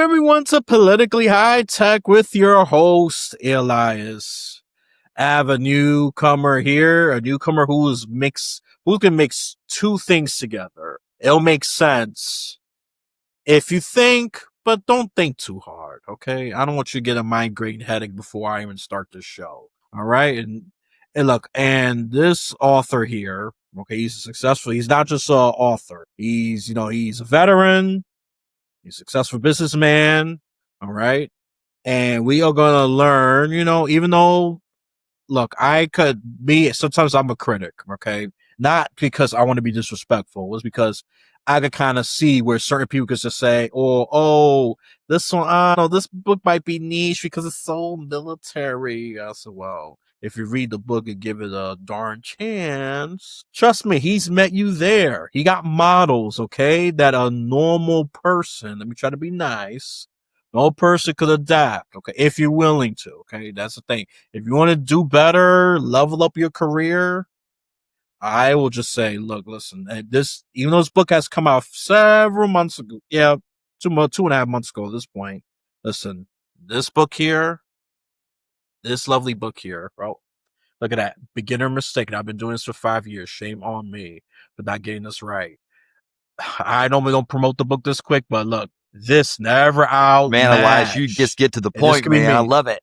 everyone to Politically High Tech with your host, Elias. I have a newcomer here, a newcomer who can mix two things together. It'll make sense if you think, but don't think too hard, okay? I don't want you to get a migraine headache before I even start this show, all right? And look, and this author here, okay, he's not just an author. He's a veteran. He's a successful businessman, all right? And we are going to learn, even though, look, sometimes I'm a critic, okay? Not because I want to be disrespectful. It's because I could kind of see where certain people could just say, this one, I don't know, this book might be niche because it's so military. I said, well, if you read the book and give it a darn chance, trust me, he's met you there. He got models, okay, that a normal person, let me try to be nice, no person could adapt, okay, if you're willing to, okay? That's the thing. If you want to do better, level up your career, I will just say, look, listen, even though this book has come out several months ago, 2.5 months ago at this point, listen, this lovely book here, bro, look at that, beginner mistake. I've been doing this for 5 years. Shame on me for not getting this right. I normally don't promote the book this quick, but look, this never outmatched. Man, Elias, you just get to the point, man. I love it.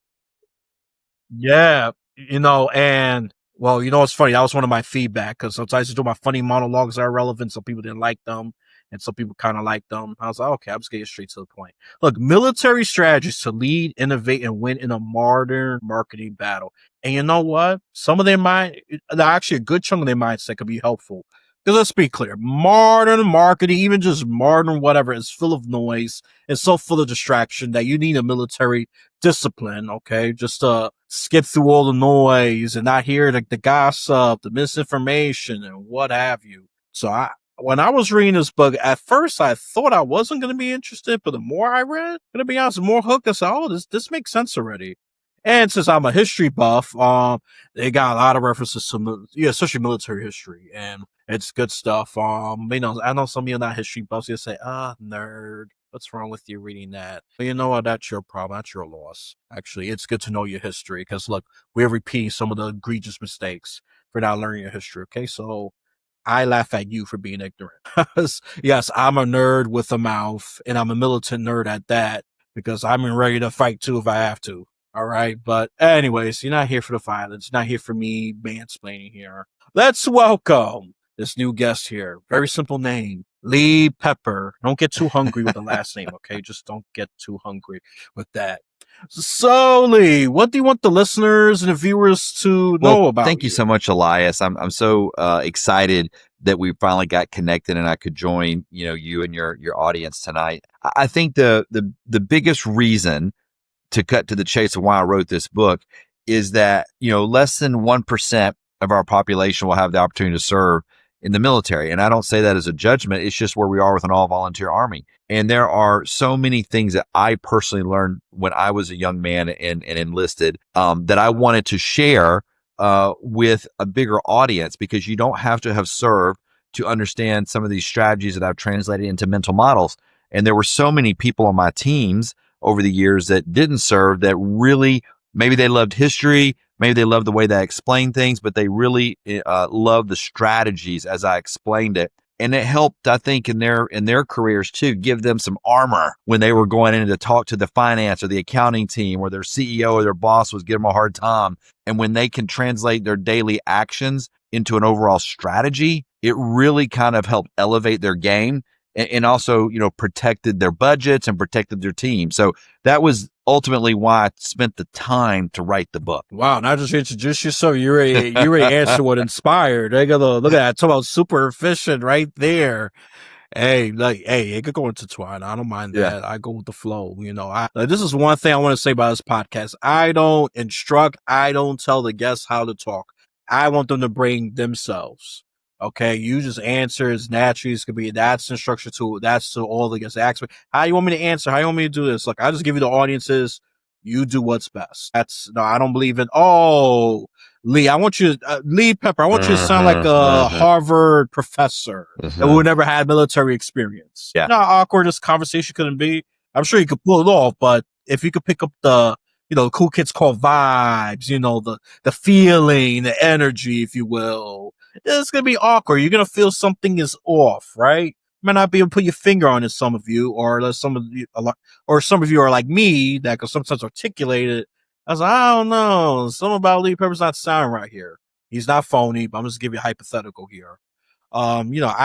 Yeah, and well, it's funny. That was one of my feedback because sometimes I do my funny monologues that are relevant. Some people didn't like them, and some people kind of liked them. I was like, okay, I'm just getting straight to the point. Look, military strategies to lead, innovate, and win in a modern marketing battle. And you know what? Some of their actually a good chunk of their mindset could be helpful. Because let's be clear, modern marketing, even just modern whatever, is full of noise. It's so full of distraction that you need a military discipline, okay? Just to skip through all the noise and not hear the gossip, the misinformation, and what have you. So when I was reading this book, at first I thought I wasn't going to be interested, but the more I read, to be honest, the more hooked. I said, this makes sense already. And since I'm a history buff, they got a lot of references to, especially military history, and it's good stuff. I know some of you are not history buffs. You say, nerd, what's wrong with you reading that? But you know what? That's your problem. That's your loss. Actually, it's good to know your history because, look, we're repeating some of the egregious mistakes for not learning your history. Okay, so I laugh at you for being ignorant. Yes, I'm a nerd with a mouth, and I'm a militant nerd at that because I'm ready to fight too if I have to. All right. But anyways, you're not here for the violence. You're not here for me mansplaining here. Let's welcome this new guest here. Very simple name. Lee Pepper. Don't get too hungry with the last name, okay? Just don't get too hungry with that. So, Lee, what do you want the listeners and the viewers to know about? Thank you so much, Elias. I'm so excited that we finally got connected and I could join, you and your audience tonight. I think the biggest reason, to cut to the chase of why I wrote this book, is that, less than 1% of our population will have the opportunity to serve in the military. And I don't say that as a judgment. It's just where we are with an all-volunteer army. And there are so many things that I personally learned when I was a young man and enlisted that I wanted to share with a bigger audience, because you don't have to have served to understand some of these strategies that I've translated into mental models. And there were so many people on my teams over the years that didn't serve, that really, maybe they loved history, maybe they loved the way that I explained things, but they really loved the strategies as I explained it. And it helped, I think, in their careers too, give them some armor when they were going in to talk to the finance or the accounting team, or their CEO or their boss was giving them a hard time. And when they can translate their daily actions into an overall strategy, it really kind of helped elevate their game. And also, protected their budgets and protected their team. So that was ultimately why I spent the time to write the book. Wow, not just introduce yourself, you already answered what inspired. They gotta look at that. Talk about super efficient right there. Hey, it could go intertwine. I don't mind that. Yeah. I go with the flow. This is one thing I want to say about this podcast. I don't instruct. I don't tell the guests how to talk. I want them to bring themselves. Okay, you just answer as naturally as could be. That's instruction to all the guests ask me. How you want me to answer? How you want me to do this? Look, I just give you the audiences. You do what's best. I don't believe in, Lee, I want you, Lee Pepper, I want you to sound like a Harvard professor who never had military experience. Yeah. You know how awkward this conversation couldn't be? I'm sure you could pull it off, but if you could pick up the, the cool kids call vibes, the feeling, the energy, if you will, it's gonna be awkward. You're gonna feel something is off, right? You might not be able to put your finger on it. Some of you, or some of you, or some of you are like me that can sometimes articulate it. I was like, I don't know, something about Lee Pepper's not sounding right here. He's not phony, but I'm just giving you a hypothetical here. I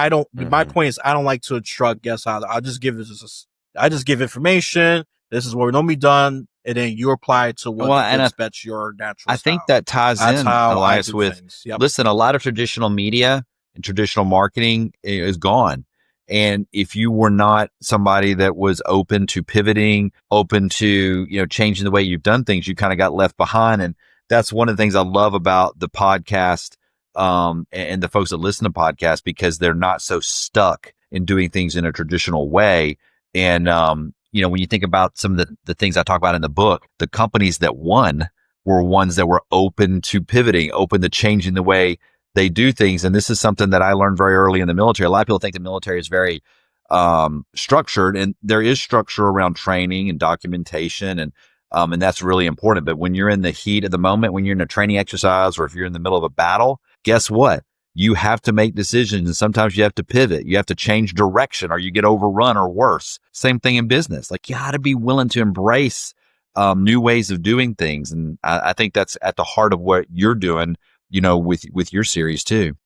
don't. My Mm-hmm. point is, I don't like to instruct guests how. I just give this. I just give information. This is what we normally done, and then you apply it to what Well, and fits best your natural I think style. that ties That's in, how I Elias, do with, things. Yep. listen, a lot of traditional media and traditional marketing is gone. And if you were not somebody that was open to pivoting, open to, changing the way you've done things, you kind of got left behind. And that's one of the things I love about the podcast, and the folks that listen to podcasts, because they're not so stuck in doing things in a traditional way. And, when you think about some of the things I talk about in the book, the companies that won were ones that were open to pivoting, open to changing the way they do things. And this is something that I learned very early in the military. A lot of people think the military is very structured, and there is structure around training and documentation, and that's really important. But when you're in the heat of the moment, when you're in a training exercise, or if you're in the middle of a battle, guess what? You have to make decisions, and sometimes you have to pivot. You have to change direction, or you get overrun, or worse. Same thing in business. Like, you got to be willing to embrace new ways of doing things. And I think that's at the heart of what you're doing, with your series too.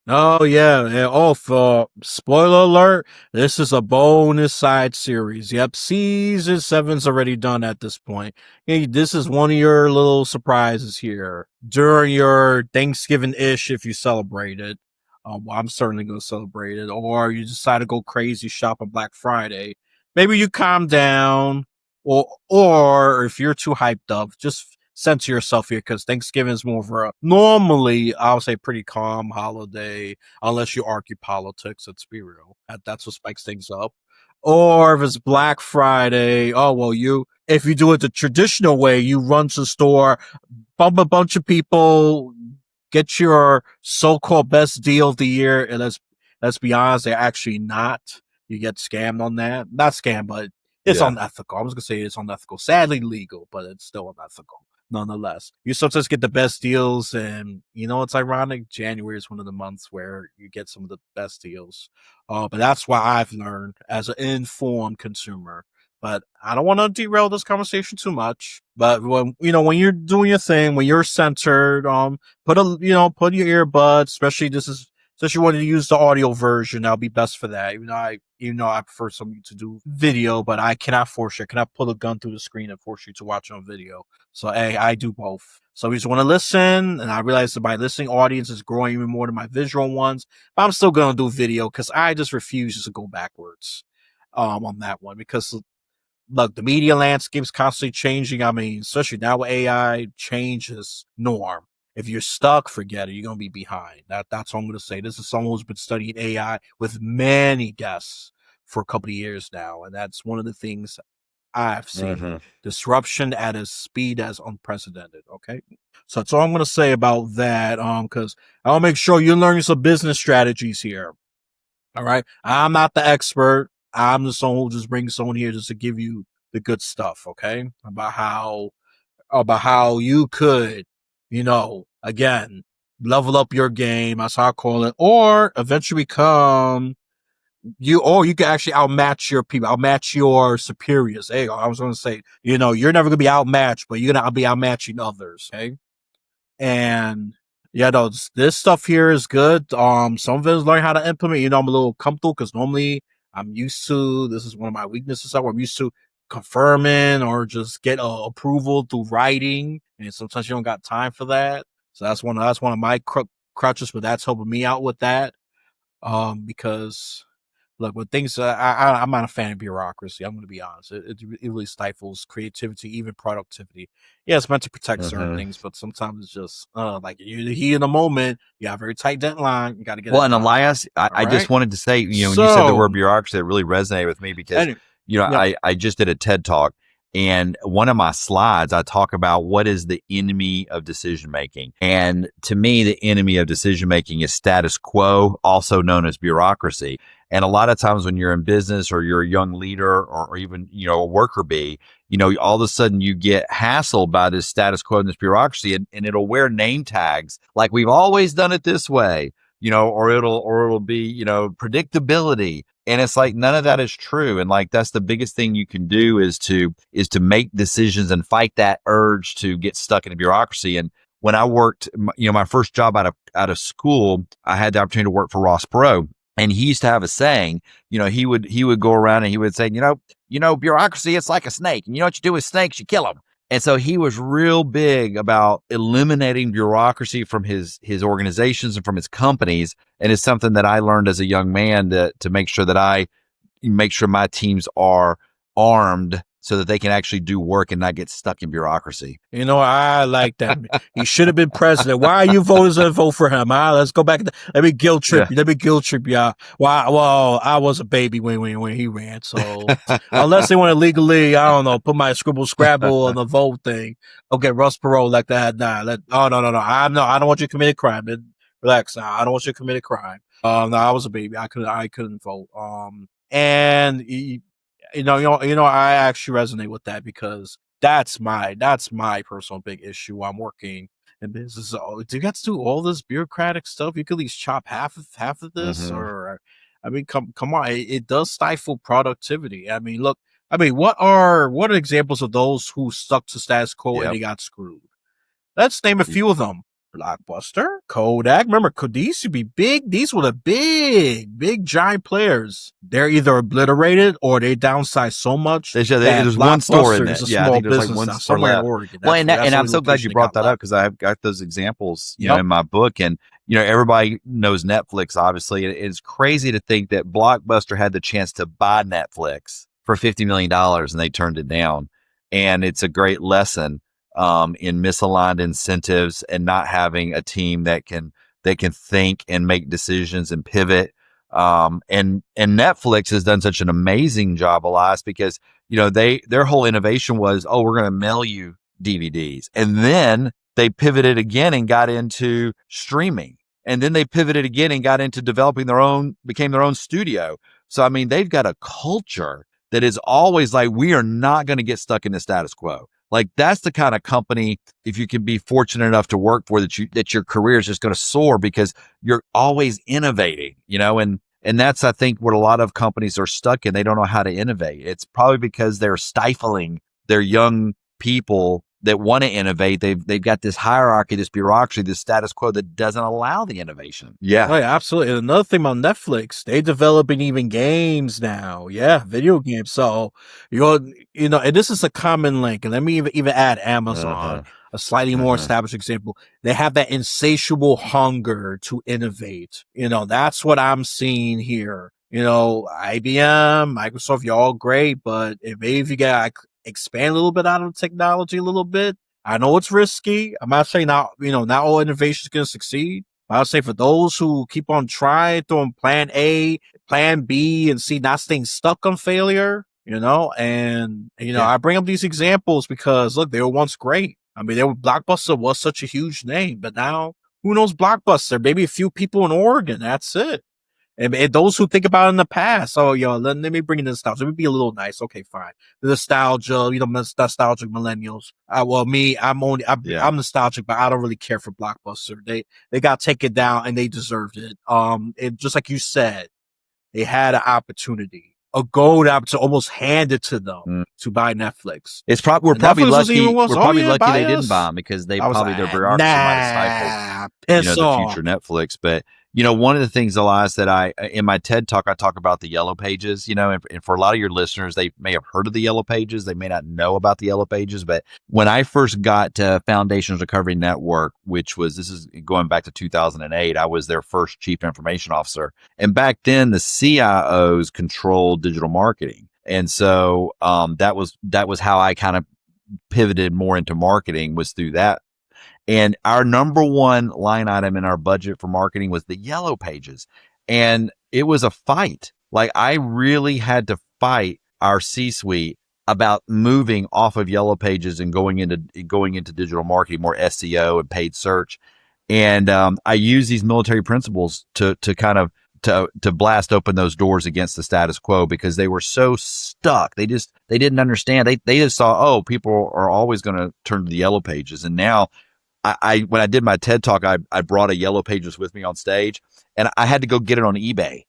Oh yeah, and for spoiler alert, this is a bonus side series. Yep, season 7's already done at this point. Hey, this is one of your little surprises here during your Thanksgiving-ish, if you celebrate it. Well, I'm certainly going to celebrate it. Or you decide to go crazy shop on Black Friday. Maybe you calm down, or if you're too hyped up, just center yourself here, because Thanksgiving is more of a normally, I'll say, pretty calm holiday, unless you argue politics. Let's be real. That's what spikes things up. Or if it's Black Friday, oh well, if you do it the traditional way, you run to the store, bump a bunch of people, get your so-called best deal of the year, and let's be honest, they're actually not. You get scammed on that. Not scammed, but it's Yeah. unethical. I was gonna say it's unethical. Sadly legal, but it's still unethical nonetheless. You sometimes get the best deals, and it's ironic. January is one of the months where you get some of the best deals. But that's why I've learned as an informed consumer. But I don't want to derail this conversation too much. But when you're doing your thing, when you're centered, put your earbuds. Especially when you use the audio version, that'll be best for that. Even though I prefer some to do video, but I cannot force you. I cannot pull a gun through the screen and force you to watch on video. So hey, I do both. So you just want to listen, and I realize that my listening audience is growing even more than my visual ones. But I'm still gonna do video because I just refuse to go backwards on that one, because look, the media landscape is constantly changing. I mean, especially now with AI, change is norm. If you're stuck, forget it. You're gonna be behind. That's what I'm gonna say. This is someone who's been studying AI with many guests for a couple of years now, and that's one of the things I've seen. Mm-hmm. Disruption at a speed as unprecedented. Okay, so that's all I'm gonna say about that. Because I'll make sure you're learning some business strategies here. All right. I'm not the expert. I'm the someone who just brings someone here just to give you the good stuff. Okay. About how you could, again, level up your game. That's how I call it. Or eventually become or you can actually outmatch your people, outmatch your superiors. Hey, I was going to say, you're never going to be outmatched, but you're going to be outmatching others. Okay. And yeah, no, this stuff here is good. Some of it is learning how to implement. I'm a little comfortable because normally I'm used to, this is one of my weaknesses. I'm used to confirming or just get approval through writing, and sometimes you don't got time for that. So that's one of my crutches, but that's helping me out with that. Because look, with things, I'm not a fan of bureaucracy. I'm going to be honest. It really stifles creativity, even productivity. Yeah, it's meant to protect certain Mm-hmm. things, but sometimes it's just like you're here in the moment. You got a very tight deadline. You got to get Well, it and done. Elias, All I just right. wanted to say, when you said the So, word bureaucracy, it really resonated with me because, anyway, yep. I just did a TED talk, and one of my slides, I talk about what is the enemy of decision making. And to me, the enemy of decision making is status quo, also known as bureaucracy. And a lot of times when you're in business or you're a young leader or even, a worker bee, all of a sudden you get hassled by this status quo and this bureaucracy, and it'll wear name tags like we've always done it this way, or it'll be, predictability. And it's like none of that is true. And like that's the biggest thing you can do is to make decisions and fight that urge to get stuck in a bureaucracy. And when I worked, my first job out of school, I had the opportunity to work for Ross Perot. And he used to have a saying, he would go around and he would say, bureaucracy, it's like a snake. And you know what you do with snakes? You kill them. And so he was real big about eliminating bureaucracy from his organizations and from his companies. And it's something that I learned as a young man to make sure that I make sure my teams are armed so that they can actually do work and not get stuck in bureaucracy. I like that. He should have been president. Why are you voters that vote for him? Let's go back. Let me guilt trip you. Let me guilt trip y'all. Well, I was a baby when he ran. So unless they want to legally, I don't know, put my scribble scrabble on the vote thing. Okay, Russ Perot like that. Nah, no. I don't want you to commit a crime. Relax now. I don't want you to commit a crime. No, I was a baby. I couldn't vote. And I actually resonate with that because that's my personal big issue while I'm working in business. Do you have to do all this bureaucratic stuff? You could at least chop half of this, or come on, it does stifle productivity. Look, what are examples of those who stuck to status quo and they got screwed? Let's name a few of them. Blockbuster, Kodak. Remember, these used to be big. These were the big giant players. They're either obliterated or they downsized so much. There's one store in it. I think there's like one store left. In Oregon. Well, and I'm so glad you brought that up because I've got those examples, in my book. And everybody knows Netflix. Obviously, it's crazy to think that Blockbuster had the chance to buy Netflix for $50 million and they turned it down. And it's a great lesson in misaligned incentives and not having a team that can think and make decisions and pivot. And Netflix has done such an amazing job, Elias, because their whole innovation was, we're going to mail you DVDs, and then they pivoted again and got into streaming, and then they pivoted again and got into became their own studio. So they've got a culture that is always like, we are not going to get stuck in the status quo. Like that's the kind of company, if you can be fortunate enough to work for, that your career is just going to soar because you're always innovating, and that's, I think, what a lot of companies are stuck in. They don't know how to innovate. It's probably because they're stifling their young people that want to innovate. They've got this hierarchy, this bureaucracy, this status quo that doesn't allow the innovation. Yeah. Oh, yeah, absolutely. And another thing about Netflix, they developing even games now. Yeah, video games. So and this is a common link. And let me even add Amazon, a slightly more established example. They have that insatiable hunger to innovate. That's what I'm seeing here. IBM, Microsoft, you're all great, but if you got expand a little bit out of technology a little bit. I know it's risky. I'm not saying not all innovation is going to succeed. But I'll say for those who keep on trying, throwing plan A, plan B, and C, not staying stuck on failure, I bring up these examples because look, they were once great. Blockbuster was such a huge name, but now who knows Blockbuster? Maybe a few people in Oregon. That's it. And those who think about it in the past, let me bring in the nostalgia. Let me be a little nice. Okay, fine. The nostalgia, nostalgic millennials. I'm nostalgic, but I don't really care for Blockbuster. They got taken down and they deserved it. Just like you said, they had an opportunity, a gold opportunity, almost handed to them to buy Netflix. We're probably lucky. We're probably lucky they didn't buy them because their bureaucracy might have stifled, the future Netflix. But one of the things, Elias, that in my TED talk, I talk about the yellow pages, and for a lot of your listeners, they may have heard of the yellow pages. They may not know about the yellow pages, but when I first got to Foundations Recovery Network, this is going back to 2008, I was their first chief information officer. And back then the CIOs controlled digital marketing. And so, that was how I kind of pivoted more into marketing, was through that. And our number one line item in our budget for marketing was the yellow pages. And it was a fight. Like I really had to fight our C-suite about moving off of yellow pages and going into digital marketing, more SEO and paid search. And I use these military principles to kind of to blast open those doors against the status quo because they were so stuck. They didn't understand. They just thought, oh, people are always going to turn to the yellow pages. And now I when I did my TED talk, I brought a yellow pages with me on stage, and I had to go get it on eBay.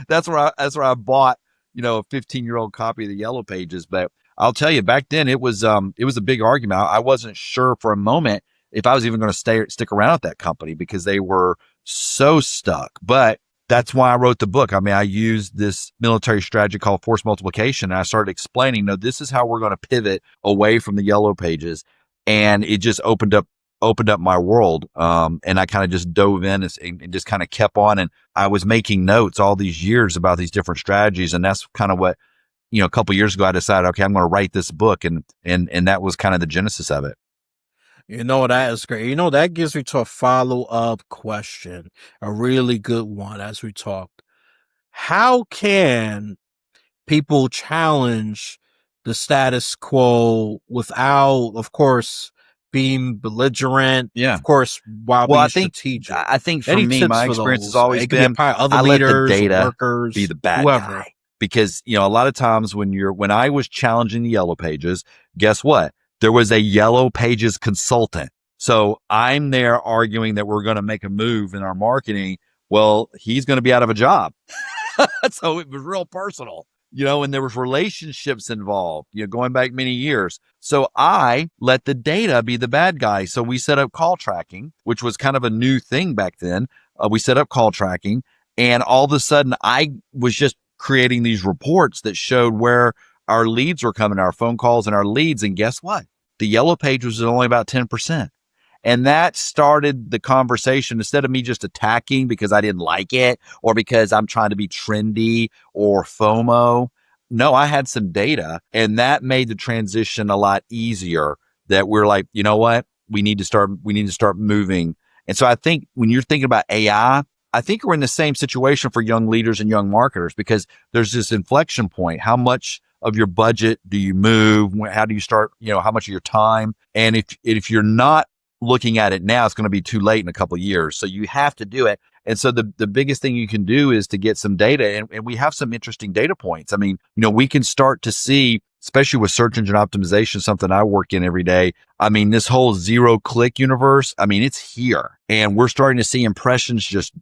That's where I bought, a 15-year-old copy of the yellow pages. But I'll tell you, back then it was a big argument. I wasn't sure for a moment if I was even going to stick around at that company because they were so stuck. But that's why I wrote the book. I mean, I used this military strategy called force multiplication, and I started explaining, no, this is how we're going to pivot away from the yellow pages. And it just opened up my world. And I kind of just dove in and just kind of kept on. And I was making notes all these years about these different strategies. And that's kind of what, a couple of years ago, I decided, okay, I'm going to write this book. And that was kind of the genesis of it. That is great. That gives me to a follow-up question, a really good one as we talked. How can people challenge the status quo without, of course, being belligerent? Yeah. Of course, while Well, being strategic. I think for Any me, tips my for experience has those? always It could be been other I let the leaders, data workers, be the bad whoever. guy. Because, a lot of times when I was challenging the yellow pages, guess what? There was a yellow pages consultant. So I'm there arguing that we're going to make a move in our marketing. Well, he's going to be out of a job. So it was real personal, and there was relationships involved, going back many years. So I let the data be the bad guy. So we set up call tracking, which was kind of a new thing back then. We set up call tracking, and all of a sudden I was just creating these reports that showed where our leads were coming, our phone calls and our leads. And guess what? The yellow page was only about 10%. And that started the conversation. Instead of me just attacking because I didn't like it or because I'm trying to be trendy or FOMO. No, I had some data, and that made the transition a lot easier. That we're like, you know what? We need to start moving. And so I think when you're thinking about AI, I think we're in the same situation for young leaders and young marketers because there's this inflection point. How much of your budget do you move? How do you start? How much of your time? And if you're not looking at it now, it's going to be too late in a couple of years. So you have to do it. And so the biggest thing you can do is to get some data. And we have some interesting data points. I mean, we can start to see, especially with search engine optimization, something I work in every day. I mean, this whole 0-click universe, I mean, it's here. And we're starting to see impressions just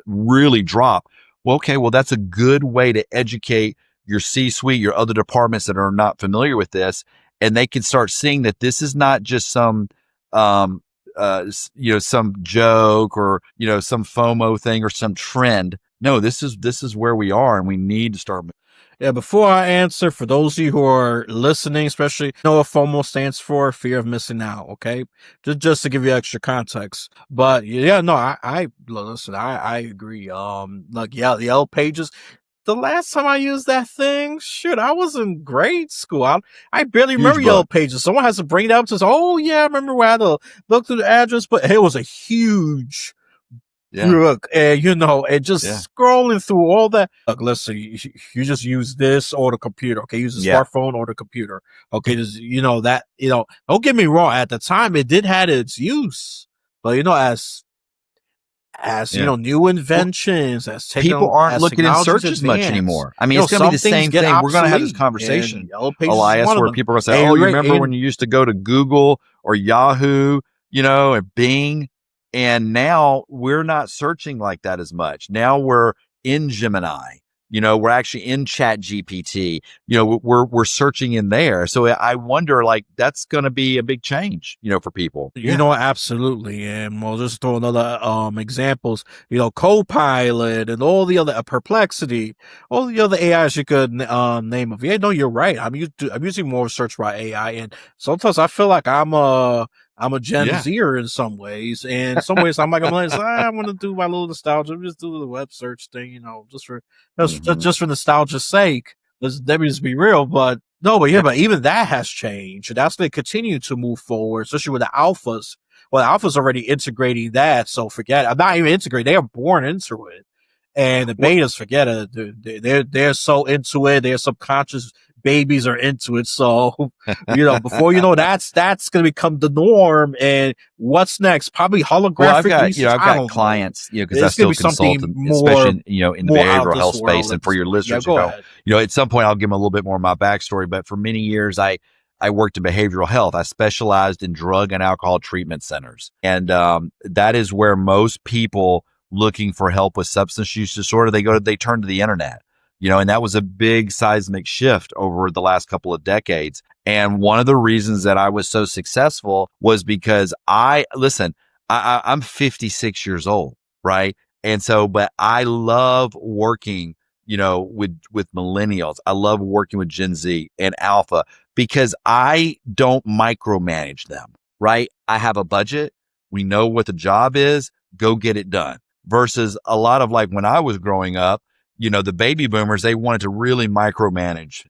really drop. Well, that's a good way to educate your C-suite, your other departments that are not familiar with this. And they can start seeing that this is not just some some joke or, some FOMO thing or some trend. No, this is where we are, and we need to start. Yeah, before I answer, for those of you who are listening, especially know what FOMO stands for, fear of missing out. Okay, just to give you extra context. But yeah, no, I listen. I agree. The yellow pages. The last time I used that thing, shoot, I was in grade school. I barely remember yellow pages. Someone has to bring it up to say, oh yeah, I remember where I had to look through the address, but it was a huge book, and just scrolling through all that. Look, listen, you just use this or the computer. Okay, use the smartphone or the computer. Okay, just don't get me wrong. At the time, it did have its use, but as new inventions, as people aren't looking in search as much anymore. I mean, it's going to be the same thing. We're going to have this conversation, Elias, where people are going to say, "Oh, you remember when you used to go to Google or Yahoo, or Bing?" And now we're not searching like that as much. Now we're in Gemini. We're actually in Chat GPT. We're searching in there. So I wonder, that's going to be a big change, for people. Absolutely. And we'll just throw another examples. Copilot and all the other Perplexity, all the other AIs you could name of. Yeah, no, you're right. I'm using more search by AI, and sometimes I feel like I'm a Gen Zer in some ways. And in some ways, I'm going to do my little nostalgia. I'm just do the web search thing, just for nostalgia's sake. Let me just be real. But but even that has changed. That's going to continue to move forward, especially with the alphas. Well, the alphas already integrating that. So forget it. I'm not even integrating. They are born into it. And the betas, forget it. They're so into it. Their subconscious babies are into it. So, before you know, that's going to become the norm. And what's next? Probably Well, I've holographic got, research. I've I got don't know. clients, because I It's going to still be consult, something especially more, in the out of behavioral health this space. world And at for this your point. Yeah, listeners, go ahead. at some point I'll give them a little bit more of my backstory, but for many years, I worked in behavioral health. I specialized in drug and alcohol treatment centers. And, that is where most people looking for help with substance use disorder, they turn to the internet, and that was a big seismic shift over the last couple of decades. And one of the reasons that I was so successful was because I'm 56 years old, right? And so, but I love working, with millennials. I love working with Gen Z and Alpha because I don't micromanage them, right? I have a budget. We know what the job is. Go get it done. Versus a lot of, like, when I was growing up, the baby boomers, they wanted to really micromanage,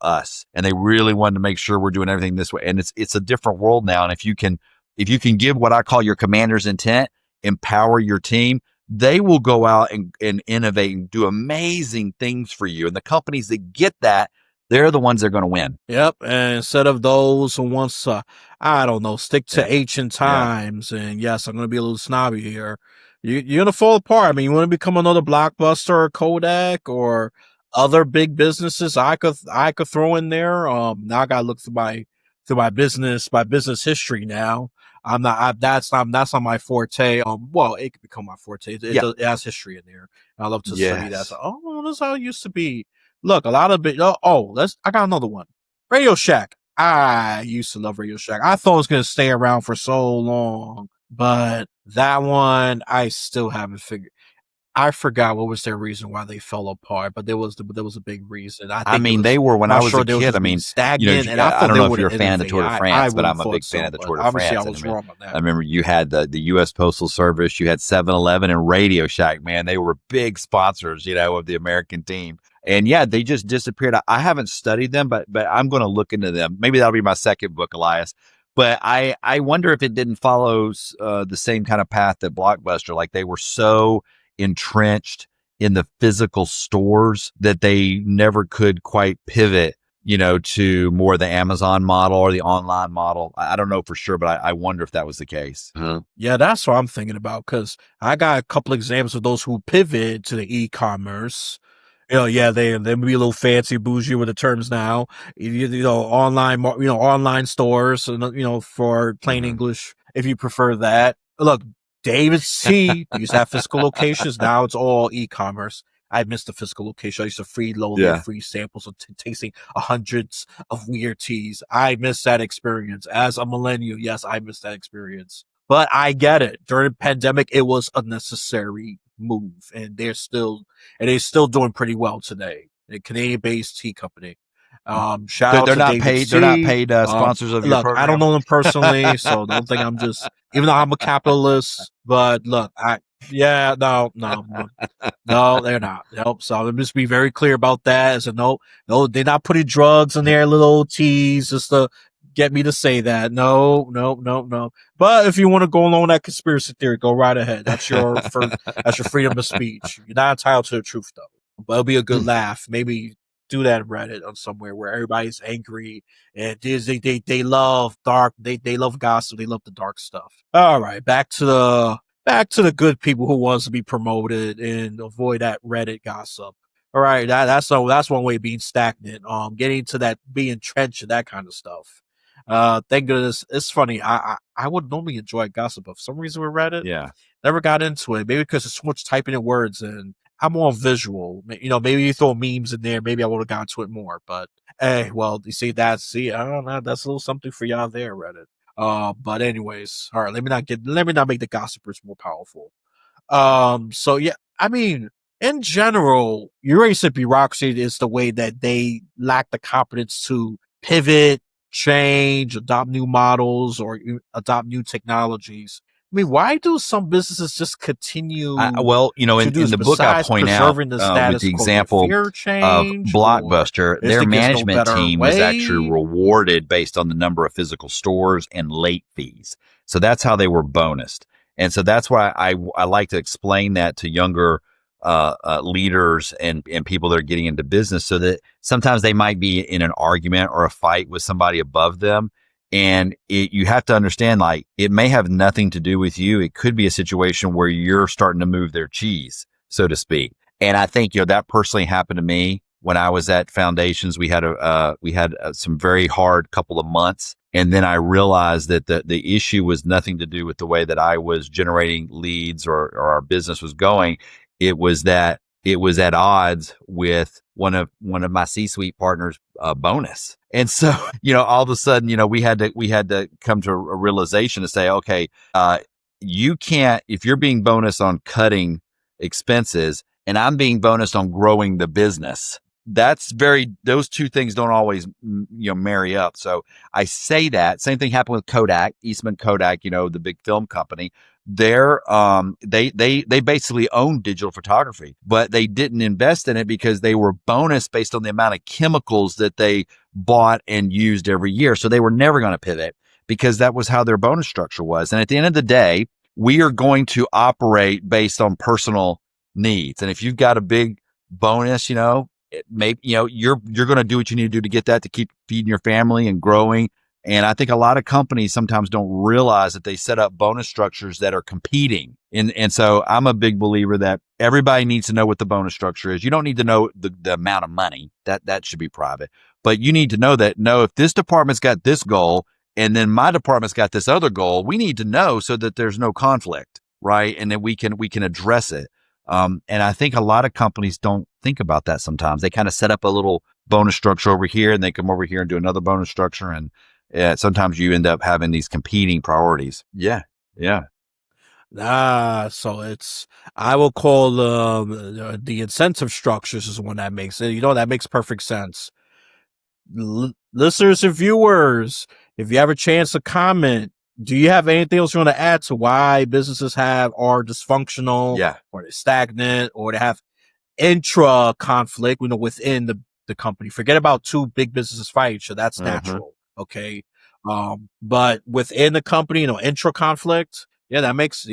us, and they really wanted to make sure we're doing everything this way. And it's a different world now. And if you can give what I call your commander's intent, empower your team, they will go out and innovate and do amazing things for you. And the companies that get that, they're the ones that are going to win. Yep, and instead of those who wants to, I don't know, stick Yeah. to ancient Yeah. times, and yes, I'm going to be a little snobby here. You're going to fall apart. I mean, you want to become another Blockbuster or Kodak or other big businesses I could throw in there. Now I got to look through my business history now. That's not my forte. Well, it could become my forte. Yeah. It has history in there. I love to study that. Yes. So, this is how it used to be. Look, a lot of it. I got another one. Radio Shack. I used to love Radio Shack. I thought it was going to stay around for so long, but that one, I still haven't figured. I forgot what was their reason why they fell apart, but there was a big reason. I I think it mean, was. they were, I'm when I not was a sure they were kid. I just being mean, stagnant, and I I thought don't they know if would you're a fan of the innovate. Tour de I France, would but have I'm a thought big fan so, of the but Tour de obviously I France. And was wrong on I that. remember you had the U.S. Postal Service, you had 7-Eleven and Radio Shack, man. They were big sponsors, of the American team. And yeah, they just disappeared. I haven't studied them, but I'm going to look into them. Maybe that'll be my second book, Elias. But I wonder if it didn't follow the same kind of path that Blockbuster, like they were so entrenched in the physical stores that they never could quite pivot, to more the Amazon model or the online model. I don't know for sure, but I wonder if that was the case. Yeah, that's what I'm thinking about because I got a couple examples of those who pivot to the e-commerce. Yeah, they be a little fancy bougie with the terms now. Online stores, and for plain Mhm. English, if you prefer that. Look, David C. used to have physical locations. Now it's all e-commerce. I missed the physical location. I used to freeload their Yeah. free samples of tasting hundreds of weird teas. I miss that experience as a millennial. Yes, I miss that experience. But I get it. During the pandemic, it was a necessary move, and they're still doing pretty well today. A Canadian-based tea company. Shout out They're to not David paid. They're not C. paid sponsors of your Look, I don't program. know them personally, so don't think I'm just. Even though I'm a capitalist, but look, yeah, no, no, no, no, they're not. Nope. So let me just be very clear about that. As a note, no, they're not putting drugs in their little teas just to get me to say that. No, no, no, no. But if you want to go along with that conspiracy theory, go right ahead. That's your freedom of speech. You're not entitled to the truth though. But it'll be a good laugh. Maybe do that in Reddit or somewhere where everybody's angry and they love dark. They love gossip. They love the dark stuff. All right, back to the good people who wants to be promoted and avoid that Reddit gossip. All right, that's one way of being stagnant. Getting to that being entrenched and that kind of stuff. Thank goodness. It's funny. I would normally enjoy gossip, but for some reason with Reddit, Yeah. never got into it. Maybe because it's too much typing in words and I'm more visual. Maybe you throw memes in there. Maybe I would have gone to it more. But hey, well, you see that? I don't know. That's a little something for y'all there, Reddit. But anyways, all right. Let me not make the gossipers more powerful. So yeah, I mean, in general, you already said bureaucracy is the way that they lack the competence to pivot, change, adopt new models, or adopt new technologies. I mean, why do some businesses just continue Well, to do in this the book, I besides point out preserving the with status the quo? They example fear of change, or Blockbuster, they their think there's no management better team was actually way? rewarded based on the number of physical stores and late fees. So that's how they were bonused. And so that's why I like to explain that to younger leaders and people that are getting into business, so that sometimes they might be in an argument or a fight with somebody above them. And you have to understand, like, it may have nothing to do with you. It could be a situation where you're starting to move their cheese, so to speak. And I think, that personally happened to me when I was at Foundations. We had some very hard couple of months. And then I realized that the issue was nothing to do with the way that I was generating leads or our business was going. It was that it was at odds with one of my C-suite partners' bonus. And so, all of a sudden, we had to come to a realization to say, okay, you can't, if you're being bonus on cutting expenses and I'm being bonused on growing the business, those two things don't always, marry up. So I say that. Same thing happened with Kodak, Eastman Kodak, the big film company. They basically own digital photography, but they didn't invest in it because they were bonus based on the amount of chemicals that they bought and used every year. So they were never going to pivot because that was how their bonus structure was. And at the end of the day, we are going to operate based on personal needs. And if you've got a big bonus, maybe, you're going to do what you need to do to get that, to keep feeding your family and growing. And I think a lot of companies sometimes don't realize that they set up bonus structures that are competing. And so I'm a big believer that everybody needs to know what the bonus structure is. You don't need to know the amount of money. That should be private. But you need to know that, if this department's got this goal and then my department's got this other goal, we need to know so that there's no conflict, right? And then we can address it. And I think a lot of companies don't think about that sometimes. They kind of set up a little bonus structure over here and they come over here and do another bonus structure. And sometimes you end up having these competing priorities. Yeah. Yeah. So I will call the incentive structures is one that makes it, that makes perfect sense. Listeners and viewers, if you have a chance to comment, do you have anything else you want to add to why businesses are dysfunctional, or they're stagnant, or they have intra conflict, within the company? Forget about two big businesses fighting each other. That's natural. Okay. But within the company, intra conflict, that makes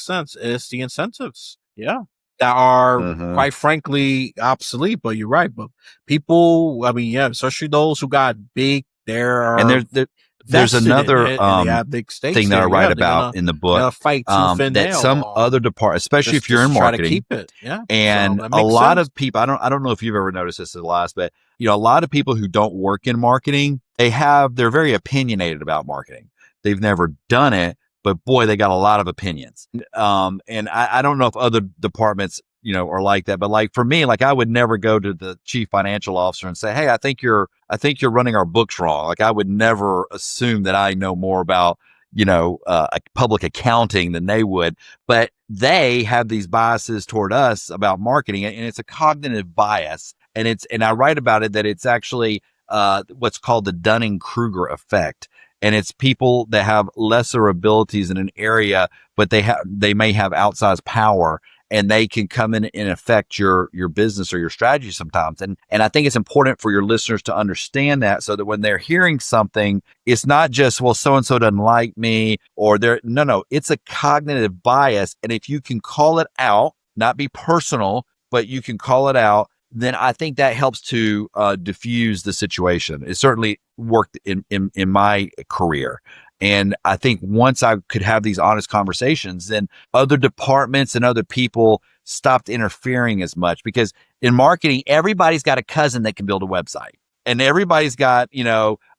sense. It's the incentives. Yeah. That are quite frankly obsolete, but you're right. But people, especially those who got big, there's another and they have big stakes thing that I write about in the book, fight tooth and that nail some other department, especially if you're in marketing, try to keep it. Yeah. And so a lot sense. of people, I don't know if you've ever noticed this, Elias, but a lot of people who don't work in marketing, they're very opinionated about marketing. They've never done it, but boy, they got a lot of opinions. And I don't know if other departments, are like that, but like for me, like I would never go to the chief financial officer and say, hey, I think you're running our books wrong. Like I would never assume that I know more about, public accounting than they would, but they have these biases toward us about marketing, and it's a cognitive bias. And I write about it that it's actually, what's called the Dunning Kruger effect. And it's people that have lesser abilities in an area, but they may have outsized power, and they can come in and affect your business or your strategy sometimes. And I think it's important for your listeners to understand that, so that when they're hearing something, it's not just, well, so-and-so doesn't like me, or no, it's a cognitive bias. And if you can call it out, not be personal, but you can call it out, then I think that helps to diffuse the situation. It certainly worked in my career. And I think once I could have these honest conversations, then other departments and other people stopped interfering as much, because in marketing, everybody's got a cousin that can build a website, and everybody's got,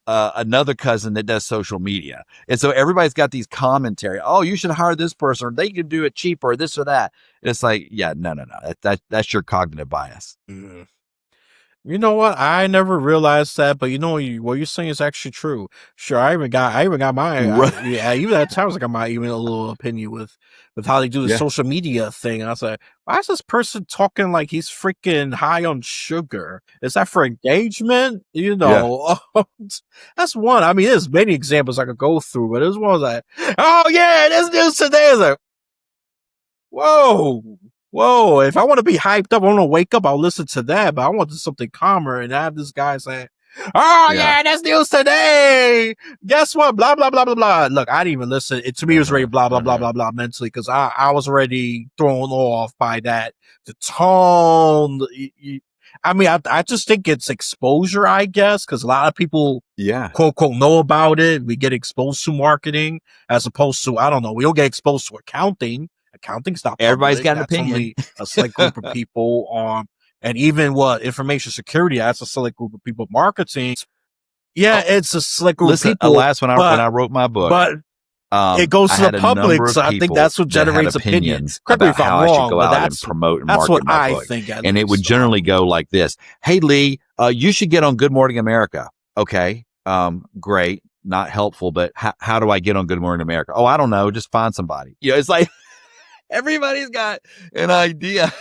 another cousin that does social media. And so everybody's got these commentary. Oh, you should hire this person, or they can do it cheaper, or this or that. And it's like, yeah, no. That's your cognitive bias. Mm. You know what? I never realized that, but what you're saying is actually true. Sure, I even got even at times like I might even a little opinion with how they do the social media thing. I was like, why is this person talking like he's freaking high on sugar? Is that for engagement? That's one. I mean, there's many examples I could go through, but this one was like, oh yeah, this news today is like, whoa, if I want to be hyped up, I want to wake up, I'll listen to that, but I want something calmer. And I have this guy saying, Oh Yeah. yeah, that's news today. Guess what? Blah blah blah blah blah. Look, I didn't even listen. It to me it was already blah blah blah blah blah mentally because I was already thrown off by that. The tone. I mean, I just think it's exposure, I guess, because a lot of people Yeah. quote unquote know about it. We get exposed to marketing as opposed to I don't know. We don't get exposed to accounting. Accounting's not Everybody's public. got an That's opinion. only a select group of people. And even what information security, that's a select group of people. Marketing, yeah, Oh, it's a select group of listen, people, alas, when but I wrote my book, but it goes I to the had a number public. of So I think people that's what that had generates opinion. opinions Correct me about if I'm how I should wrong, go but out and promote and that's what market my I book. think at And it would least. generally go like this. Hey, Lee, you should get on Good Morning America. Okay. Great. Not helpful, but how do I get on Good Morning America? Oh, I don't know. Just find somebody. You know, it's like everybody's got an idea.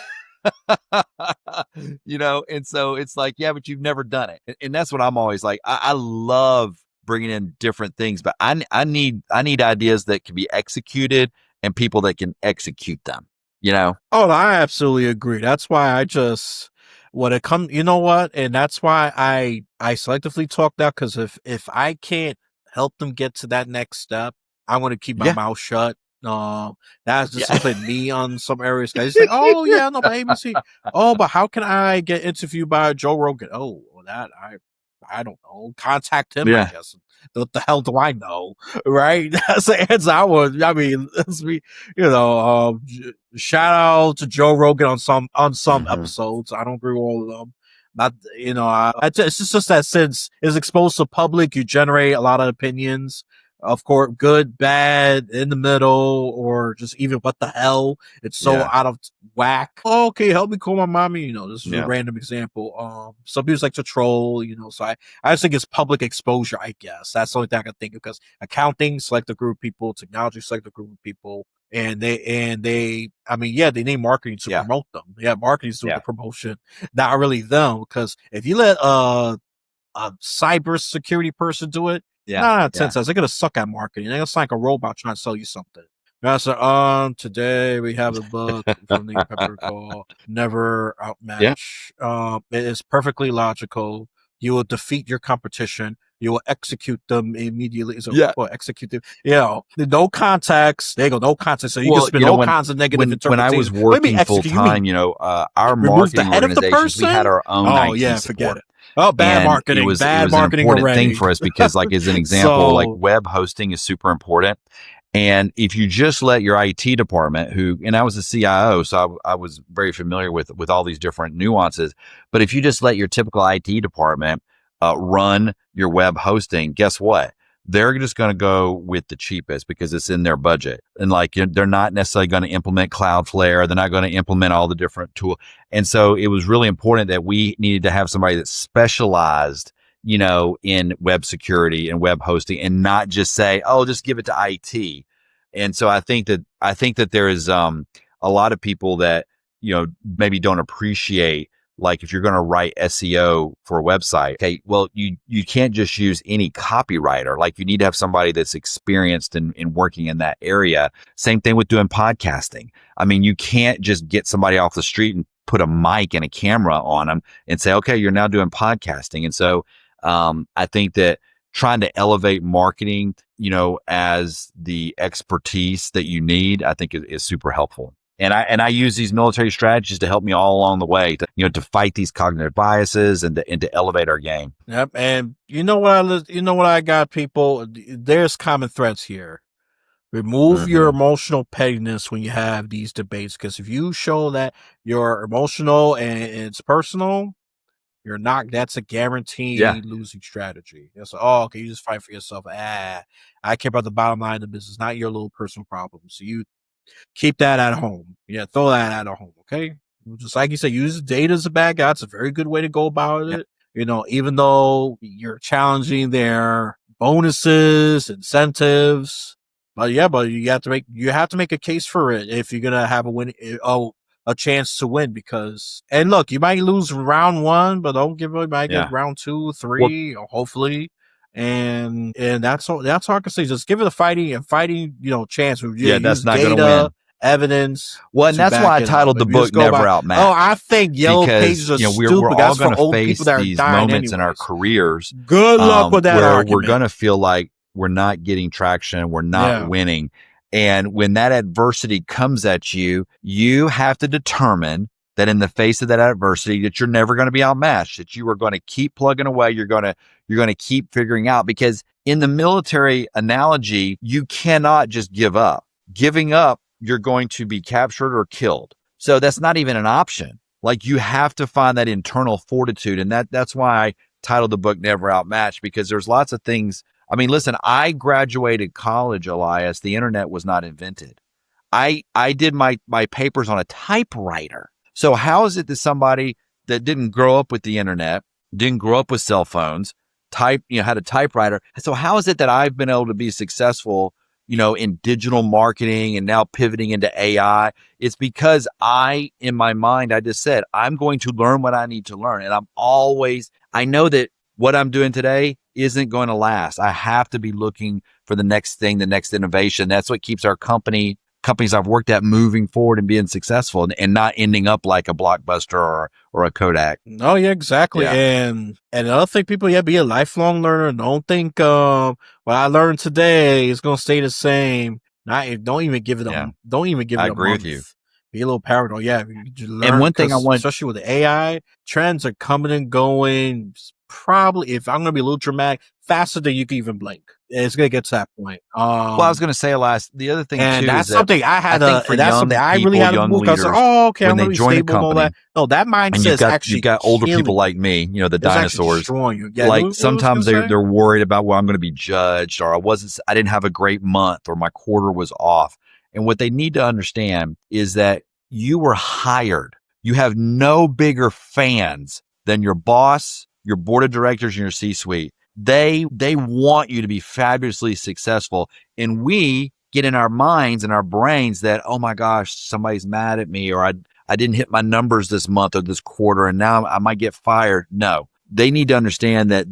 You know, and so it's like, yeah, but you've never done it. And that's what I'm always like. I love bringing in different things, but I need ideas that can be executed and people that can execute them, you know? Oh, I absolutely agree. That's why I just when it comes, you know what, and that's why I selectively talk now because if I can't help them get to that next step, I'm going to keep my Yeah. mouth shut. That's Yeah. disciplined me on some areas. Guys, like, oh yeah, no, but ABC. Oh, but how can I get interviewed by Joe Rogan? Oh, well, that I don't know. Contact him, I Yeah. guess. What the hell do I know, right? That's the answer I would. I mean, let's be, you know, shout out to Joe Rogan on some Mm-hmm. episodes. I don't agree with all of them. Not, you know, it's just that since it's exposed to public, you generate a lot of opinions. Of course, good, bad, in the middle, or just even what the hell. It's so Yeah. out of whack. Oh, okay, help me call my mommy. You know, this is a Yeah. random example. Some people like to troll. You know, so I just think it's public exposure. I guess that's the only thing I can think of because accounting select a group of people, technology select a group of people, and they. I mean, yeah, they need marketing to Yeah. promote them. Yeah, marketing's doing Yeah. the promotion, not really them. Because if you let a cyber security person do it, Yeah. 9 out of 10 Yeah. times they're gonna suck at marketing. They're gonna sound like a robot trying to sell you something. That's today we have a book from the Pepper called Never Yeah. Outmatch. It is perfectly logical. You will defeat your competition. You will execute them immediately. So, Yeah. well, execute them. You know, no context. There you go, no context. So you can Well, spin you know, all kinds of negative when I was interpretations. What do you mean working full execute? You mean time, you know, our remove the marketing head of the organizations, we had person? our own Oh IT yeah, forget support. it. Oh, bad And marketing. it Bad was an marketing important thing already. for us because, like, as an example, like So, web hosting is super important. And if you just let your IT department, who, and I was a CIO, so I was very familiar with all these different nuances. But if you just let your typical IT department run your web hosting, guess what? They're just going to go with the cheapest because it's in their budget. And like, they're not necessarily going to implement Cloudflare. They're not going to implement all the different tools. And so it was really important that we needed to have somebody that specialized, you know, in web security and web hosting and not just say, oh, just give it to IT. And so I think that there is a lot of people that, you know, maybe don't appreciate, like, if you're going to write SEO for a website, okay, well, you can't just use any copywriter. Like, you need to have somebody that's experienced in working in that area. Same thing with doing podcasting. I mean, you can't just get somebody off the street and put a mic and a camera on them and say, okay, you're now doing podcasting. And so I think that trying to elevate marketing, you know, as the expertise that you need, I think is super helpful. And I use these military strategies to help me all along the way to, you know, to fight these cognitive biases and to elevate our game. yep. And you know what I got, people. There's common threads here. Remove your Mm-hmm. emotional pettiness when you have these debates, because if you show that you're emotional and it's personal, you're not. That's a Yeah. guaranteed losing strategy. It's like, oh, okay, you just fight for yourself. I care about the bottom line of the business, not your little personal problems. So you keep that at home. Yeah, throw that at home. Okay, just like you said, use data as a bad guy. It's a very good way to go about Yeah. it. You know, even though you're challenging their bonuses, incentives, but yeah, but you have to make a case for it if you're gonna have a chance to win. Because and look, you might lose round one, but don't give up. You might get Yeah. round two, Well, three, or hopefully. And that's all I can say. Just give it a fighting, you know, chance. yeah, Use that's not going to data, win. evidence Well, and to that's why back I it up. titled the If you just book go Never by, oh, I Outmatched, think yellow pages because are we're stupid. all That's going for to old people face that are these dying moments in our anyways. careers Good luck with that where we're going argument. to feel like we're not getting traction, we're not Yeah. winning. And when that adversity comes at you, you have to determine that in the face of that adversity, that you're never going to be outmatched, that you are going to keep plugging away. You're going to keep figuring out, because in the military analogy, you cannot just give up. Giving up, you're going to be captured or killed. So that's not even an option. Like, you have to find that internal fortitude. And that's why I titled the book Never Outmatched, because there's lots of things. I mean, listen, I graduated college, Elias. The internet was not invented. I did my papers on a typewriter. So how is it that somebody that didn't grow up with the internet, didn't grow up with cell phones, had a typewriter? So how is it that I've been able to be successful, in digital marketing and now pivoting into AI? It's because in my mind, I just said, I'm going to learn what I need to learn. And I know that what I'm doing today isn't going to last. I have to be looking for the next thing, the next innovation. That's what keeps our companies I've worked at moving forward and being successful, and not ending up like a Blockbuster or a Kodak. Oh yeah, exactly. Yeah. And another thing, people, yeah, be a lifelong learner. Don't think what I learned today is gonna stay the same. Not don't even give it Yeah. don't even give I it a agree with you. month. Be a little paranoid. Yeah, you just And learn, one thing I because want, especially with the AI, trends are coming and going. Probably, if I'm gonna be a little dramatic, faster than you can even blink. It's gonna get to that point. well, I was going to say, last, the other thing And too is that's that something I I had think for that's something young I really people, had to young move, because I said, leaders, oh, okay, when I'm they gonna be join a stable and all that. company, No, that and mindset you've is got you've actually got older people killing like you. me, the It's actually dinosaurs, destroying you. Yeah, like what was you gonna sometimes say? they're worried about, well, I'm going to be judged, or I didn't have a great month, or my quarter was off. And what they need to understand is that you were hired. You have no bigger fans than your boss, your board of directors, and your C-suite. They want you to be fabulously successful. And we get in our minds and our brains that, oh my gosh, somebody's mad at me, or I didn't hit my numbers this month or this quarter, and now I might get fired. No, they need to understand that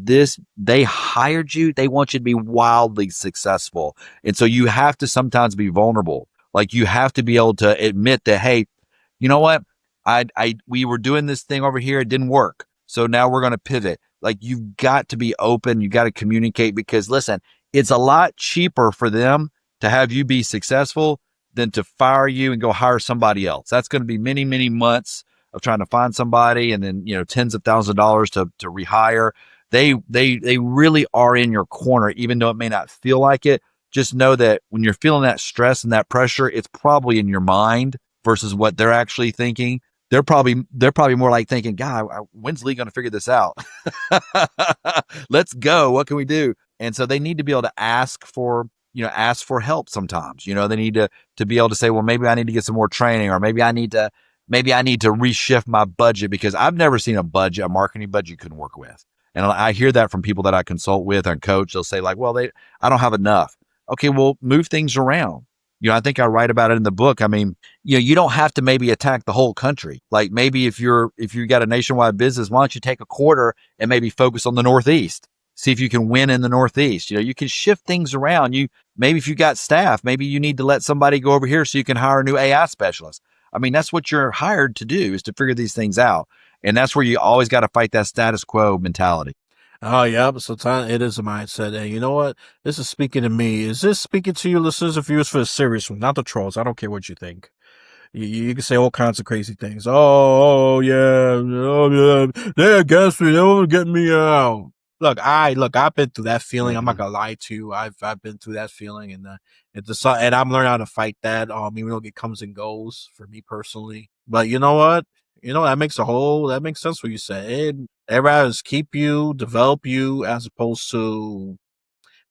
they hired you. They want you to be wildly successful. And so you have to sometimes be vulnerable. Like, you have to be able to admit that, hey, you know what? We were doing this thing over here. It didn't work. So now we're going to pivot. Like, you've got to be open. You got to communicate, because listen, it's a lot cheaper for them to have you be successful than to fire you and go hire somebody else. That's going to be many, many months of trying to find somebody, and then, tens of thousands of dollars to rehire. They really are in your corner, even though it may not feel like it. Just know that when you're feeling that stress and that pressure, it's probably in your mind versus what they're actually thinking. They're probably more like thinking, God, when's Lee going to figure this out? Let's go. What can we do? And so they need to be able to ask for help sometimes. They need to be able to say, well, maybe I need to get some more training, or maybe I need to reshift my budget, because I've never seen a marketing budget you couldn't work with. And I hear that from people that I consult with and coach. They'll say, like, well, I don't have enough. Okay, well, move things around. I think I write about it in the book. I mean, you don't have to maybe attack the whole country. Like, maybe if you got a nationwide business, why don't you take a quarter and maybe focus on the Northeast? See if you can win in the Northeast. You can shift things around. Maybe if you got staff, maybe you need to let somebody go over here so you can hire a new AI specialist. I mean, that's what you're hired to do, is to figure these things out. And that's where you always got to fight that status quo mentality. Oh yeah, but sometimes it is a mindset. And you know what? This is speaking to me. Is this speaking to your listeners or viewers for the serious one, not the trolls? I don't care what you think. You can say all kinds of crazy things. Oh yeah, oh yeah, they against me. They won't get me out. I've been through that feeling. I'm not Mm-hmm. gonna lie to you. I've been through that feeling, and and I'm learning how to fight that. Even though it comes and goes for me personally. But you know what? That makes sense what you said. Everybody just keep you, develop you, as opposed to,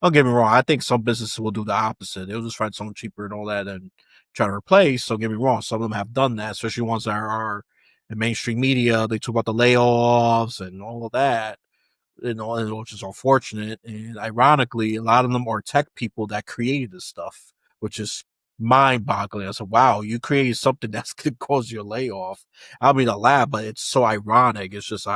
don't get me wrong. I think some businesses will do the opposite. They'll just find someone cheaper and all that and try to replace. Don't get me wrong. Some of them have done that, especially ones that are in mainstream media. They talk about the layoffs and all of that, which is unfortunate. And ironically, a lot of them are tech people that created this stuff, which is mind boggling. I said, wow, you created something that's going to cause you a layoff. I mean, a laugh, but it's so ironic. It's just,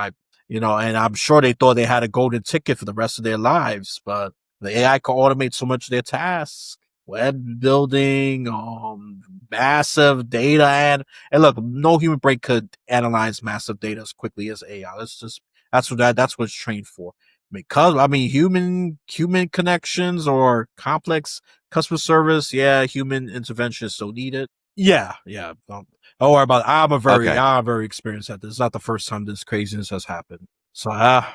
and I'm sure they thought they had a golden ticket for the rest of their lives, but the AI can automate so much of their tasks. Web building, massive data, and look, no human brain could analyze massive data as quickly as AI. That's what it's trained for. Because I mean, human connections or complex customer service, yeah, human intervention is still needed. Yeah, yeah. Don't worry about it. Okay. I'm very experienced at this. It's not the first time this craziness has happened. So, yeah,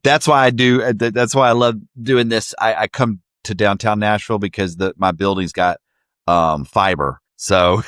That's why I do. That's why I love doing this. I come to downtown Nashville because my building's got fiber. So,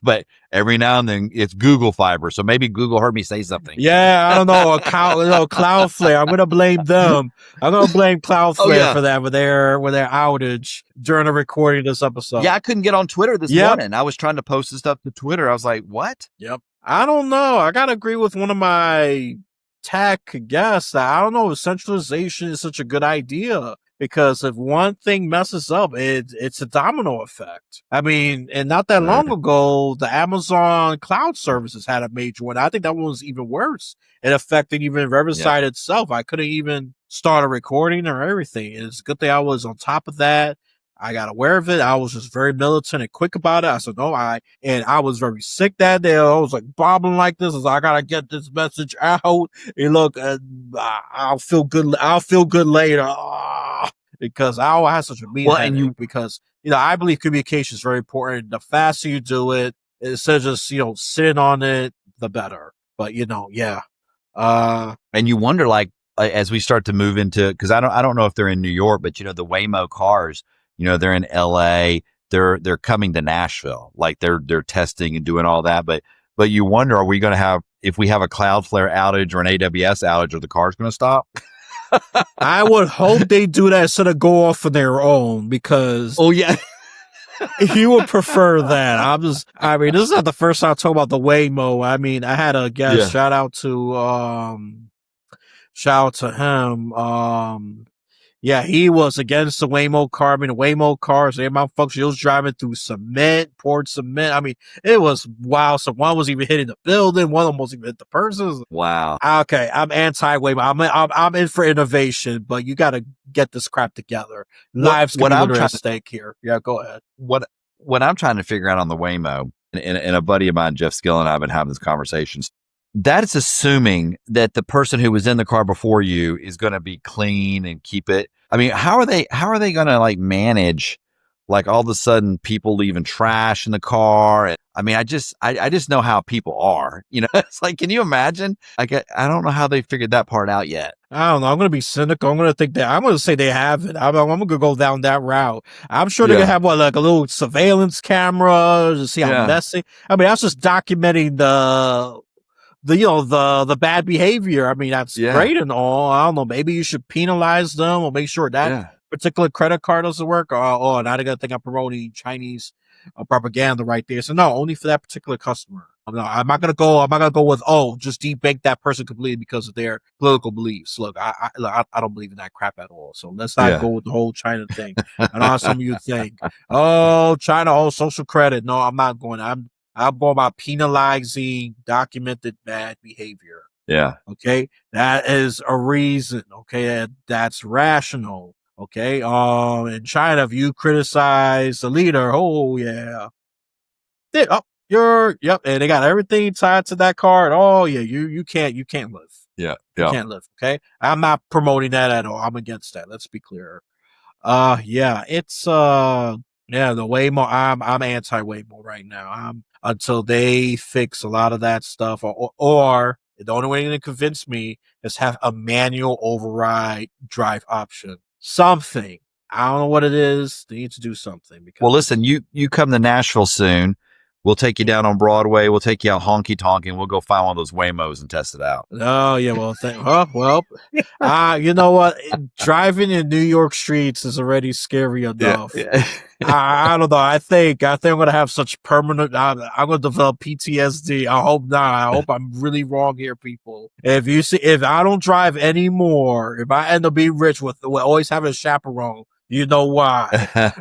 but every now and then it's Google fiber. So maybe Google heard me say something. yeah, I don't know. Cloudflare. I'm gonna blame them. I'm gonna blame Oh Cloudflare yeah, for that with their outage during the recording of this episode. yeah. I couldn't get on Twitter this Yep. morning. I was trying to post this stuff to Twitter. I was like, what? Yep. I don't know. I gotta agree with one of my tech guests that I don't know if centralization is such a good idea. Because if one thing messes up, it's a domino effect. I mean, and not that long ago, the Amazon cloud services had a major one. I think that one was even worse. It affected even Riverside itself. I couldn't even start a recording or everything. It's a good thing I was on top of that. I got aware of it. I was just very militant and quick about it. I said, no, and I was very sick that day. I was like bobbling like this. I was like, I gotta get this message out. And look, I'll feel good. I'll feel good later. Because I always have such a mean headache because, I believe communication is very important. The faster you do it, instead of just, sitting on it, the better. But, yeah. And you wonder, like, as we start to move into, because I don't know if they're in New York, but the Waymo cars, they're in LA, they're coming to Nashville, like they're testing and doing all that. But you wonder, are we going to have, if we have a Cloudflare outage or an AWS outage, are the cars going to stop? I would hope they do that instead of go off on their own, because you would prefer that. This is not the first time I talk about the Waymo. I mean, I had a guest, shout out to him. Yeah, he was against the Waymo car. I mean, the Waymo cars, they malfunction. He was driving through poured cement. I mean, it was wild. So one was even hitting the building. One almost even hit the person. Wow. Okay, I'm anti-Waymo. I'm in for innovation, but you got to get this crap together. Lives can be literally at stake here. Yeah, go ahead. What I'm trying to figure out on the Waymo, and a buddy of mine, Jeff Skill, and I have been having these conversations. That is assuming that the person who was in the car before you is going to be clean and keep it. I mean, how are they going to like manage, like all of a sudden people leaving trash in the car? And, I mean, I just know how people are, it's like, can you imagine? Like, I don't know how they figured that part out yet. I don't know. I'm going to be cynical. I'm going to say they have it. I'm going to go down that route. I'm sure they're going to have like a little surveillance camera to see how messy. I mean, that's just documenting the bad behavior. I mean, that's great and all. I don't know. Maybe you should penalize them or make sure that particular credit card doesn't work. Now they're going to think I'm promoting Chinese propaganda right there. So no, only for that particular customer. No, I'm not going to go with, just debunk that person completely because of their political beliefs. Look, I don't believe in that crap at all. So let's not go with the whole China thing. I know how some of you think, China, social credit. No, I'm not going. I'm going about penalizing documented bad behavior. Yeah. Okay. That is a reason. Okay. That's rational. Okay. In China, if you criticize the leader, and they got everything tied to that card. You can't live. Yeah. You can't live. Okay. I'm not promoting that at all. I'm against that. Let's be clear. It's the Waymo. I'm anti-Waymo right now. Until they fix a lot of that stuff, or the only way to convince me is have a manual override drive option. Something. I don't know what it is. They need to do something. Well, listen, you come to Nashville soon. We'll take you down on Broadway. We'll take you out honky tonk, and we'll go find one of those Waymos and test it out. Oh yeah, you know what? Driving in New York streets is already scary enough. Yeah. I don't know. I think I'm gonna have such permanent. I'm gonna develop PTSD. I hope not. I hope I'm really wrong here, people. If I don't drive anymore, if I end up being rich with always having a chaperone, you know why?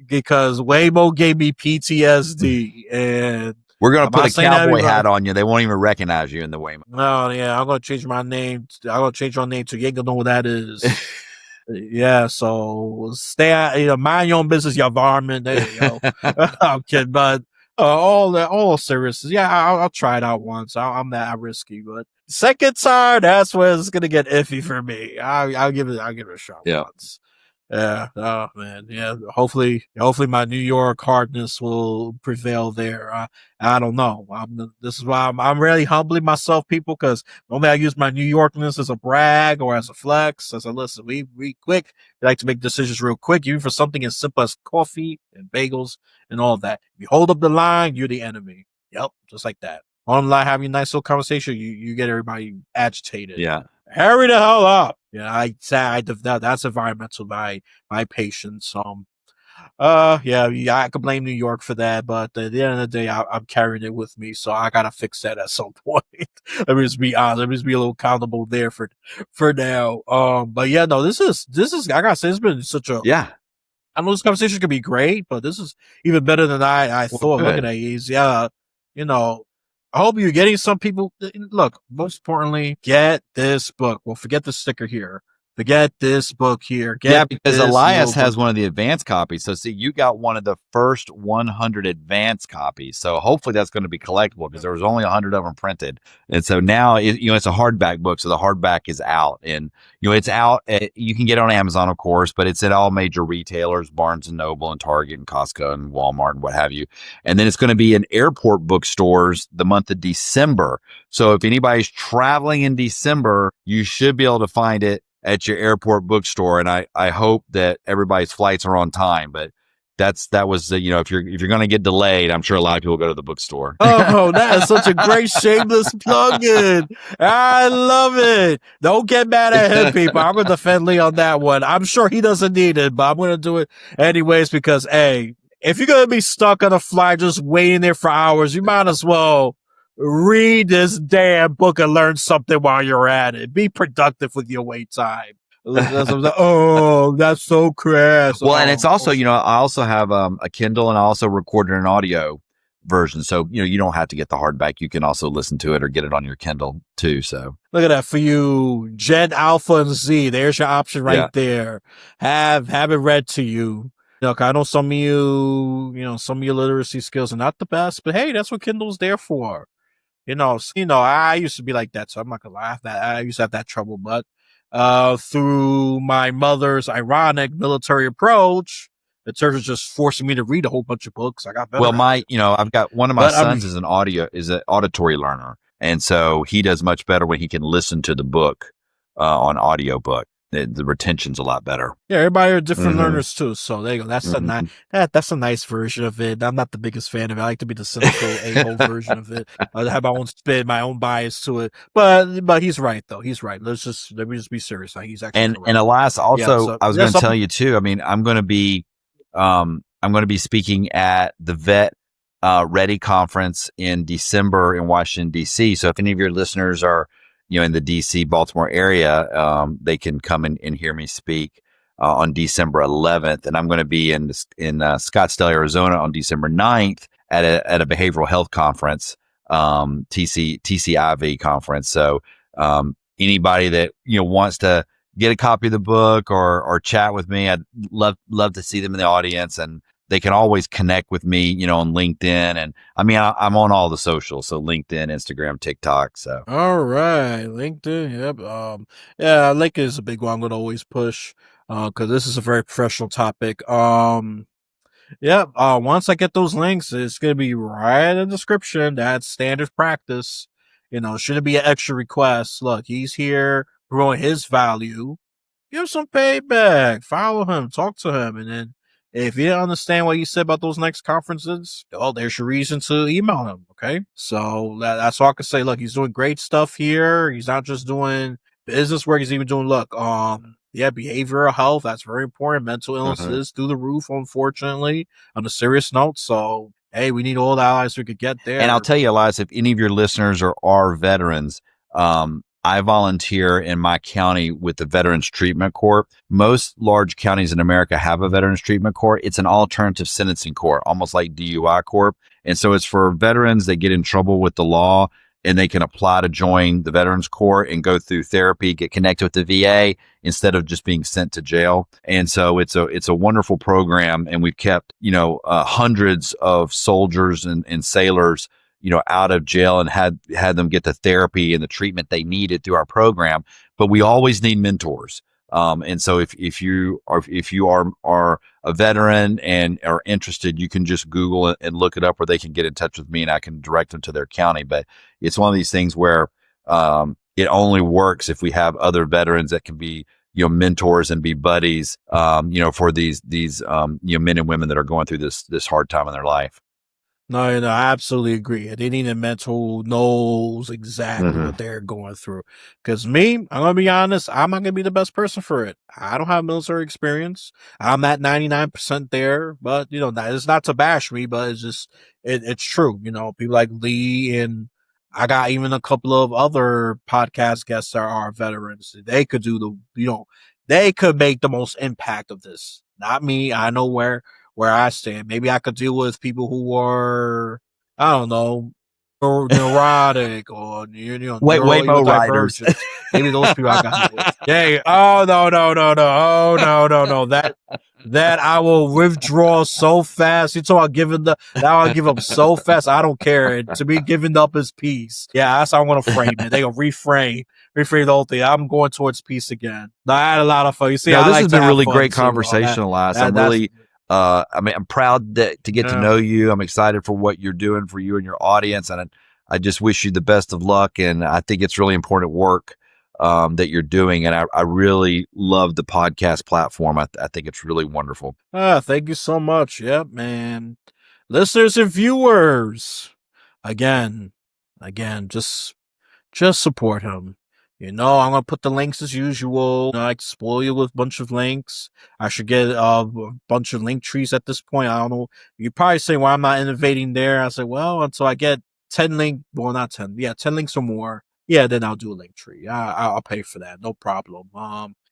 Because Waymo gave me PTSD, and we're going to put a cowboy hat on you. They won't even recognize you in the Waymo. No, yeah, I'm going to change my name. I'm going to change my name to you ain't going to know what that is. Yeah, so stay out, mind your own business, your varmint. There you go. I'm kidding, but all seriousness, yeah, I'll try it out once. I'm that risky, but second time, that's where it's gonna get iffy for me. I'll give it a shot Yeah. once. Yeah. Oh man. Yeah. Hopefully, my New York hardness will prevail there. I don't know. This is why I'm really humbling myself, people, because normally I use my New Yorkness as a brag or as a flex. As a listen, we quick. We like to make decisions real quick, even for something as simple as coffee and bagels and all that. If you hold up the line, you're the enemy. Yep, just like that. Online having a nice little conversation, you get everybody agitated. Yeah. Hurry the hell up. Yeah, that's environmental my patience. Yeah, I could blame New York for that, but at the end of the day, I'm carrying it with me, so I gotta fix that at some point. Let me just be honest. Let me just be a little accountable there for now. But yeah, no, this is I gotta say, it's been such a. Yeah. I know this conversation could be great, but this is even better than I Well, thought. Looking good. at these, yeah, you know, I hope you're getting some people. Look, most importantly, get this book. Well, forget the sticker here. Forget this book here. Yeah, Get because this Elias little has book. one of the advanced copies. So, see, you got one of the first 100 advanced copies. So, hopefully, that's going to be collectible because there was only 100 of them printed. And so now, it's a hardback book. So, the hardback is out. And, it's out. You can get it on Amazon, of course, but it's at all major retailers, Barnes and Noble and Target and Costco and Walmart and what have you. And then it's going to be in airport bookstores the month of December. So, if anybody's traveling in December, you should be able to find it at your airport bookstore. And I hope that everybody's flights are on time, but that was if you're going to get delayed, I'm sure a lot of people go to the bookstore. Oh, that is such a great shameless plug-in. I love it. Don't get mad at him, people. I'm going to defend Lee on that one. I'm sure he doesn't need it, but I'm going to do it anyways because, hey, if you're going to be stuck on a flight just waiting there for hours, you might as well read this damn book and learn something while you're at it. Be productive with your wait time. Oh, that's so crass. Well, and it's also, Oh. I also have a Kindle, and I also recorded an audio version. So, you don't have to get the hardback. You can also listen to it or get it on your Kindle too. So, Look at that for you, Gen Alpha and Z. There's your option right yeah. there. Have it read to you. I know some of some of your literacy skills are not the best, but hey, that's what Kindle's there for. I used to be like that, so I'm not gonna laugh. That I used to have that trouble, but through my mother's ironic military approach, the church is just forcing me to read a whole bunch of books. I got Well, better at it. I've got one of my But I mean, sons is an auditory learner. And so he does much better when he can listen to the book on audiobook. The retention's a lot better. yeah, everybody are different Mm-hmm. learners too. So there you go. That's a Mm-hmm. that's a nice version of it. I'm not the biggest fan of it. I like to be the cynical a-hole version of it. I have my own spin, my own bias to it. But he's right though. He's right. Let me just be serious. He's actually And correct. Elias, Yeah. also, So I was yeah, going to tell something. you too. I mean, I'm going to be speaking at the Vet Ready conference in December in Washington D.C. So if any of your listeners are in the D.C. Baltimore area, they can come and hear me speak on December 11th, and I'm going to be in Scottsdale, Arizona on December 9th at a behavioral health conference, TCIV conference. So anybody that wants to get a copy of the book or chat with me, I'd love to see them in the audience, and they can always connect with me, on LinkedIn. And I mean, I'm on all the socials. So LinkedIn, Instagram, TikTok. So, All right, LinkedIn. Yep. Yeah, LinkedIn is a big one. I'm gonna always push because this is a very professional topic. Yep. Once I get those links, it's gonna be right in the description. That's standard practice. Shouldn't be an extra request. Look, he's here growing his value. Give some payback. Follow him. Talk to him, and then if you don't understand what he said about those next conferences, well, there's your reason to email him. Okay, so that's all I can say. Look, he's doing great stuff here. He's not just doing business work. He's even doing yeah, behavioral health. That's very important. Mental mhm. illnesses through the roof, unfortunately. On a serious note, so hey, we need all the allies we could get And I'll there. tell you, Elias, if any of your listeners are veterans, I volunteer in my county with the Veterans Treatment Court. Most large counties in America have a Veterans Treatment Court. It's an alternative sentencing court, almost like DUI court. And so it's for veterans that get in trouble with the law and they can apply to join the Veterans Corps and go through therapy, get connected with the VA instead of just being sent to jail. And so it's a wonderful program, and we've kept hundreds of soldiers and sailors out of jail and had them get the therapy and the treatment they needed through our program. But we always need mentors. And so if you are a veteran and are interested, you can just Google it and look it up, or they can get in touch with me and I can direct them to their county. But it's one of these things where it only works if we have other veterans that can be mentors and be buddies for these men and women that are going through this hard time in their life. No, I absolutely agree. They need a mentor who knows exactly what they're going through. Because me, I'm going to be honest, I'm not going to be the best person for it. I don't have military experience. I'm at 99% there, but, it's not to bash me, but it's just, it's true. People like Lee, and I got even a couple of other podcast guests that are veterans. They could do they could make the most impact of this. Not me. I know where I stand. Maybe I could deal with people who are, I don't know, neurotic or Waymo riders. neurodivergent. Maybe those people I got to deal with. Yeah. Oh no. Oh no. That I will withdraw so fast. You talk about giving I'll give up so fast. I don't care. And to me, giving up is peace. Yeah, that's how I'm gonna frame it. They gonna reframe the whole thing. I'm going towards peace again. No, I had a lot of fun. You see, this like has been really great conversation, Elias. I'm really. I'm proud to get to know you. I'm excited for what you're doing for you and your audience, and I just wish you the best of luck. And I think it's really important work that you're doing, and I really love the podcast platform. I think it's really wonderful. Thank you so much. Yep, man. Listeners and viewers, again, just support him. I'm gonna put the links as usual. I can spoil you with a bunch of links. I should get a bunch of link trees at this point. I don't know. You probably say, "Well, I'm not innovating there." I say, "Well, until I get 10 not 10. Yeah, 10 links or more. Yeah, then I'll do a link tree. I'll pay for that. No problem."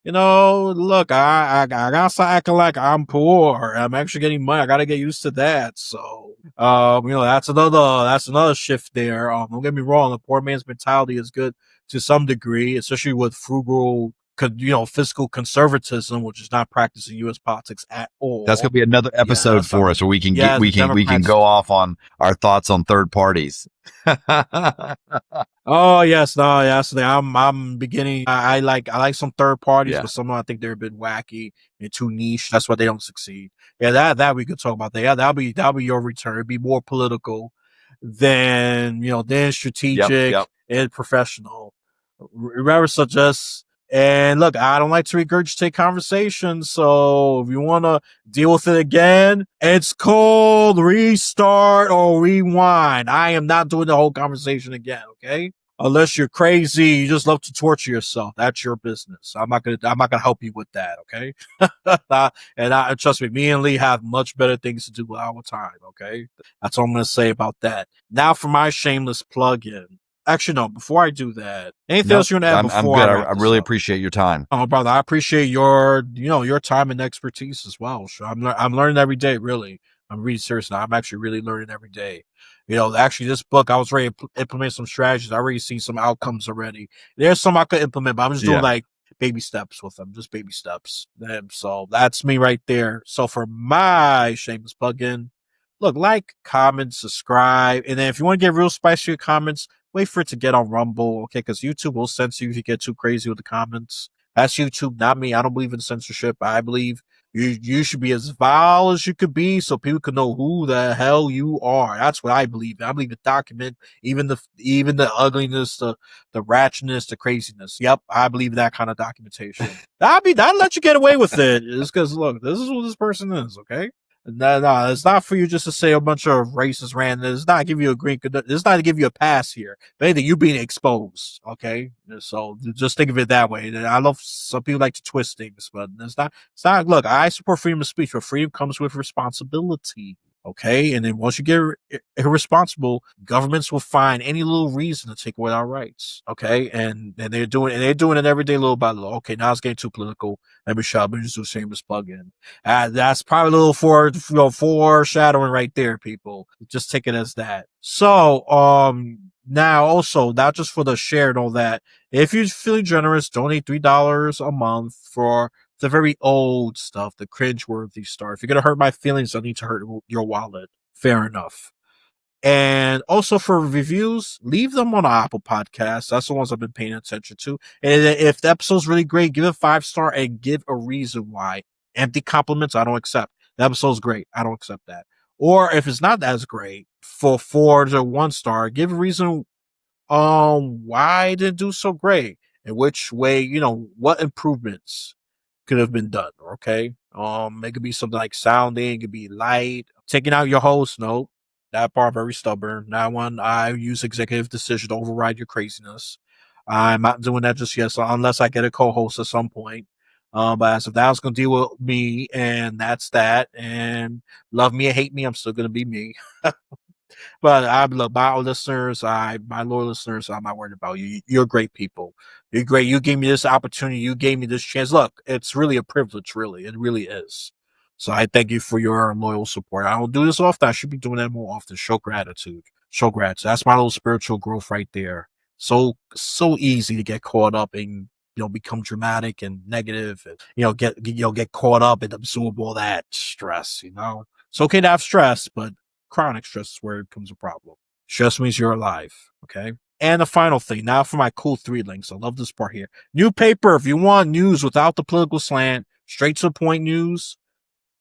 Look, I gotta start acting like I'm poor. I'm actually getting money. I gotta get used to that. So, that's another shift there. Don't get me wrong. The poor man's mentality is good to some degree, especially with frugal, fiscal conservatism, which is not practiced in U.S. politics at all. That's going to be another episode for us, where we can we can go off on our thoughts on third parties. Oh yes, no, yes. I'm beginning. I like some third parties, but some I think they're a bit wacky and too niche. That's why they don't succeed. Yeah, that we could talk about that. Yeah, that'll be your return. It'd be more political than strategic and professional. Remember, suggest. And look, I don't like to regurgitate conversations, so if you want to deal with it again, it's called restart or rewind. I am not doing the whole conversation again, okay? Unless you're crazy, you just love to torture yourself. That's your business. I'm not gonna help you with that, okay? And trust me and Lee have much better things to do with our time, okay? That's all I'm gonna say about that. Now for my shameless plug-in. Actually, no. Before I do that, anything else you want to add before? I'm good. I really appreciate your time. Oh, brother, I appreciate your time and expertise as well. So I'm learning every day. Really, I'm really serious now. I'm actually really learning every day. Actually, this book, I was ready to implement some strategies. I already seen some outcomes already. There's some I could implement, but I'm just doing like baby steps with them, just baby steps. So that's me right there. So for my shameless plug-in, look, like, comment, subscribe, and then if you want to get real spicy with comments, wait for it to get on Rumble, okay? Because YouTube will censor you if you get too crazy with the comments. That's YouTube, not me. I don't believe in censorship. I believe you should be as vile as you could be, so people can know who the hell you are. That's what I believe in. I believe in document even the ugliness, the ratchetness, the craziness. Yep, I believe in that kind of documentation. That'd let you get away with it. It's because look, this is who this person is, okay? No, it's not for you just to say a bunch of racist random. It's not to give you a green. It's not to give you a pass here. If anything, you being exposed. Okay, so just think of it that way. I love some people like to twist things, but it's not. It's not. Look, I support freedom of speech, but freedom comes with responsibility. Okay, and then once you get irresponsible, governments will find any little reason to take away our rights. Okay, and they're doing it every day, little by little. Okay, now it's getting too political. Let me shut up and just do shameless plug-in. That's probably a little foreshadowing right there, people. Just take it as that. So, Now, also, not just for the share and all that, if you're feeling generous, donate $3 a month for the very old stuff, the cringeworthy stuff. If you're going to hurt my feelings, I need to hurt your wallet. Fair enough. And also for reviews, leave them on Apple Podcasts. That's the ones I've been paying attention to. And if the episode's really great, give it 5 star and give a reason why. Empty compliments, I don't accept. The episode's great. I don't accept that. Or if it's not as great, for 4 to 1 star, give a reason why it didn't do so great. In which way, what improvements could have been done. Okay. It could be something like sounding, it could be light, taking out your host. No, that part very stubborn. That one, I use executive decision to override your craziness. I'm not doing that just yet, so unless I get a co-host at some point. But as of now, it's gonna deal with me, and that's that. And love me or hate me, I'm still gonna be me. But I love my listeners. My loyal listeners. I'm not worried about you. You're great people. You're great. You gave me this opportunity. You gave me this chance. Look, it's really a privilege. Really, it really is. So I thank you for your loyal support. I don't do this often. I should be doing that more often. Show gratitude. Show gratitude. That's my little spiritual growth right there. So easy to get caught up in, become dramatic and negative, and get caught up and absorb all that stress. It's okay to have stress, but chronic stress is where it becomes a problem. Stress means you're alive. Okay. And the final thing, now for my cool 3 links. I love this part here. New paper. If you want news without the political slant, straight to the point news,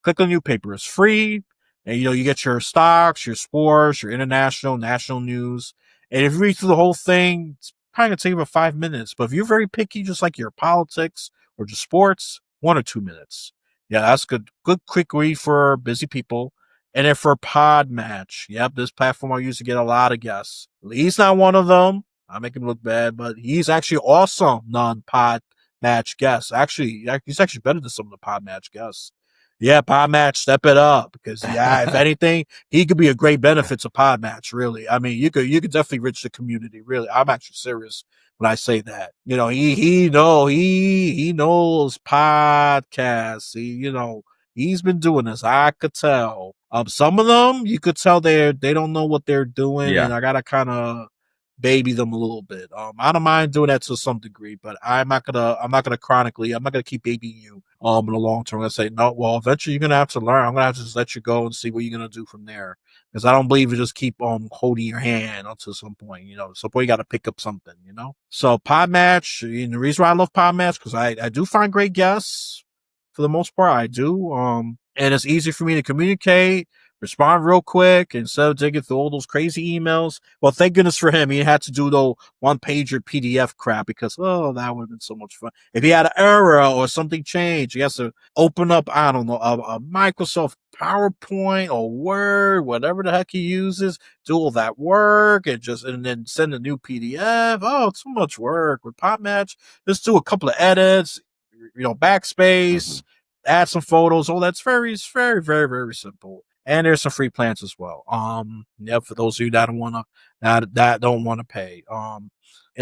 click on new paper. It's free. And you get your stocks, your sports, your international, national news. And if you read through the whole thing, it's probably gonna take about 5 minutes. But if you're very picky, just like your politics or just sports, 1 or 2 minutes. Yeah, that's good. Good quick read for busy people. And then for Pod Match, yep, this platform I use to get a lot of guests. He's not one of them. I make him look bad, but he's actually awesome non-Pod Match guests. Actually, he's actually better than some of the Pod Match guests. Yeah, Pod Match, step it up, because if anything, he could be a great benefit to Pod Match. Really, I mean, you could definitely reach the community. Really, I'm actually serious when I say that. He knows podcasts. He's been doing this. I could tell. Some of them you could tell they don't know what they're doing, Yeah. and I gotta kind of baby them a little bit. I don't mind doing that to some degree, but I'm not gonna chronically. I'm not gonna keep babying you. In the long term, I'm gonna say no. Well, eventually you're gonna have to learn. I'm gonna have to just let you go and see what you're gonna do from there. Because I don't believe you just keep holding your hand until some point. Some point you got to pick up something. So Pod Match. The reason why I love Pod Match, because I do find great guests for the most part. I do. And it's easy for me to communicate, respond real quick instead of digging through all those crazy emails. Well, thank goodness for him. He had to do the 1-pager PDF crap because, that would have been so much fun. If he had an error or something changed, he has to open up, I don't know, a Microsoft PowerPoint or Word, whatever the heck he uses, do all that work and then send a new PDF. Oh, it's so much work with PopMatch. Just do a couple of edits, backspace, add some photos. Oh, it's very, very, very simple. And there's some free plans as well. For those of you that don't want to pay. And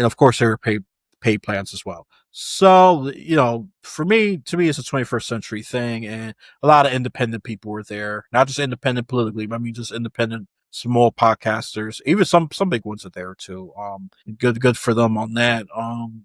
of course there are paid plans as well. So, to me, it's a 21st century thing, and a lot of independent people were there. Not just independent politically, but I mean just independent small podcasters. Even some big ones are there too. Good for them on that.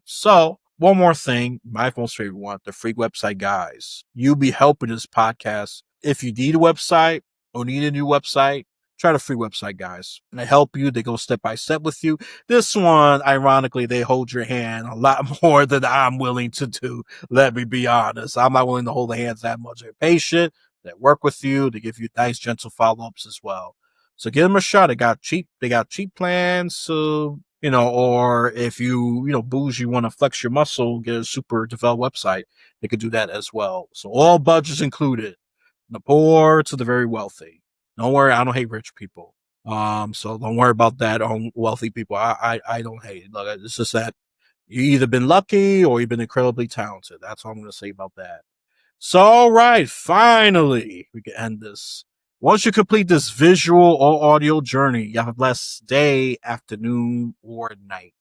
So one more thing, my most favorite one, the free website guys. You'll be helping this podcast. If you need a website or need a new website, try the free website guys. And they help you. They go step by step with you. This one, ironically, they hold your hand a lot more than I'm willing to do. Let me be honest. I'm not willing to hold the hands that much. They're patient. They work with you. They give you nice, gentle follow-ups as well. So give them a shot. They got cheap plans. So, or if you, bougie, want to flex your muscle, get a super developed website, they could do that as well. So all budgets included, from the poor to the very wealthy. Don't worry, I don't hate rich people. So don't worry about that on wealthy people. I don't hate it. Look, it's just that you either been lucky or you've been incredibly talented. That's all I'm going to say about that. So, all right, finally, we can end this. Once you complete this visual or audio journey, you have a blessed day, afternoon, or night.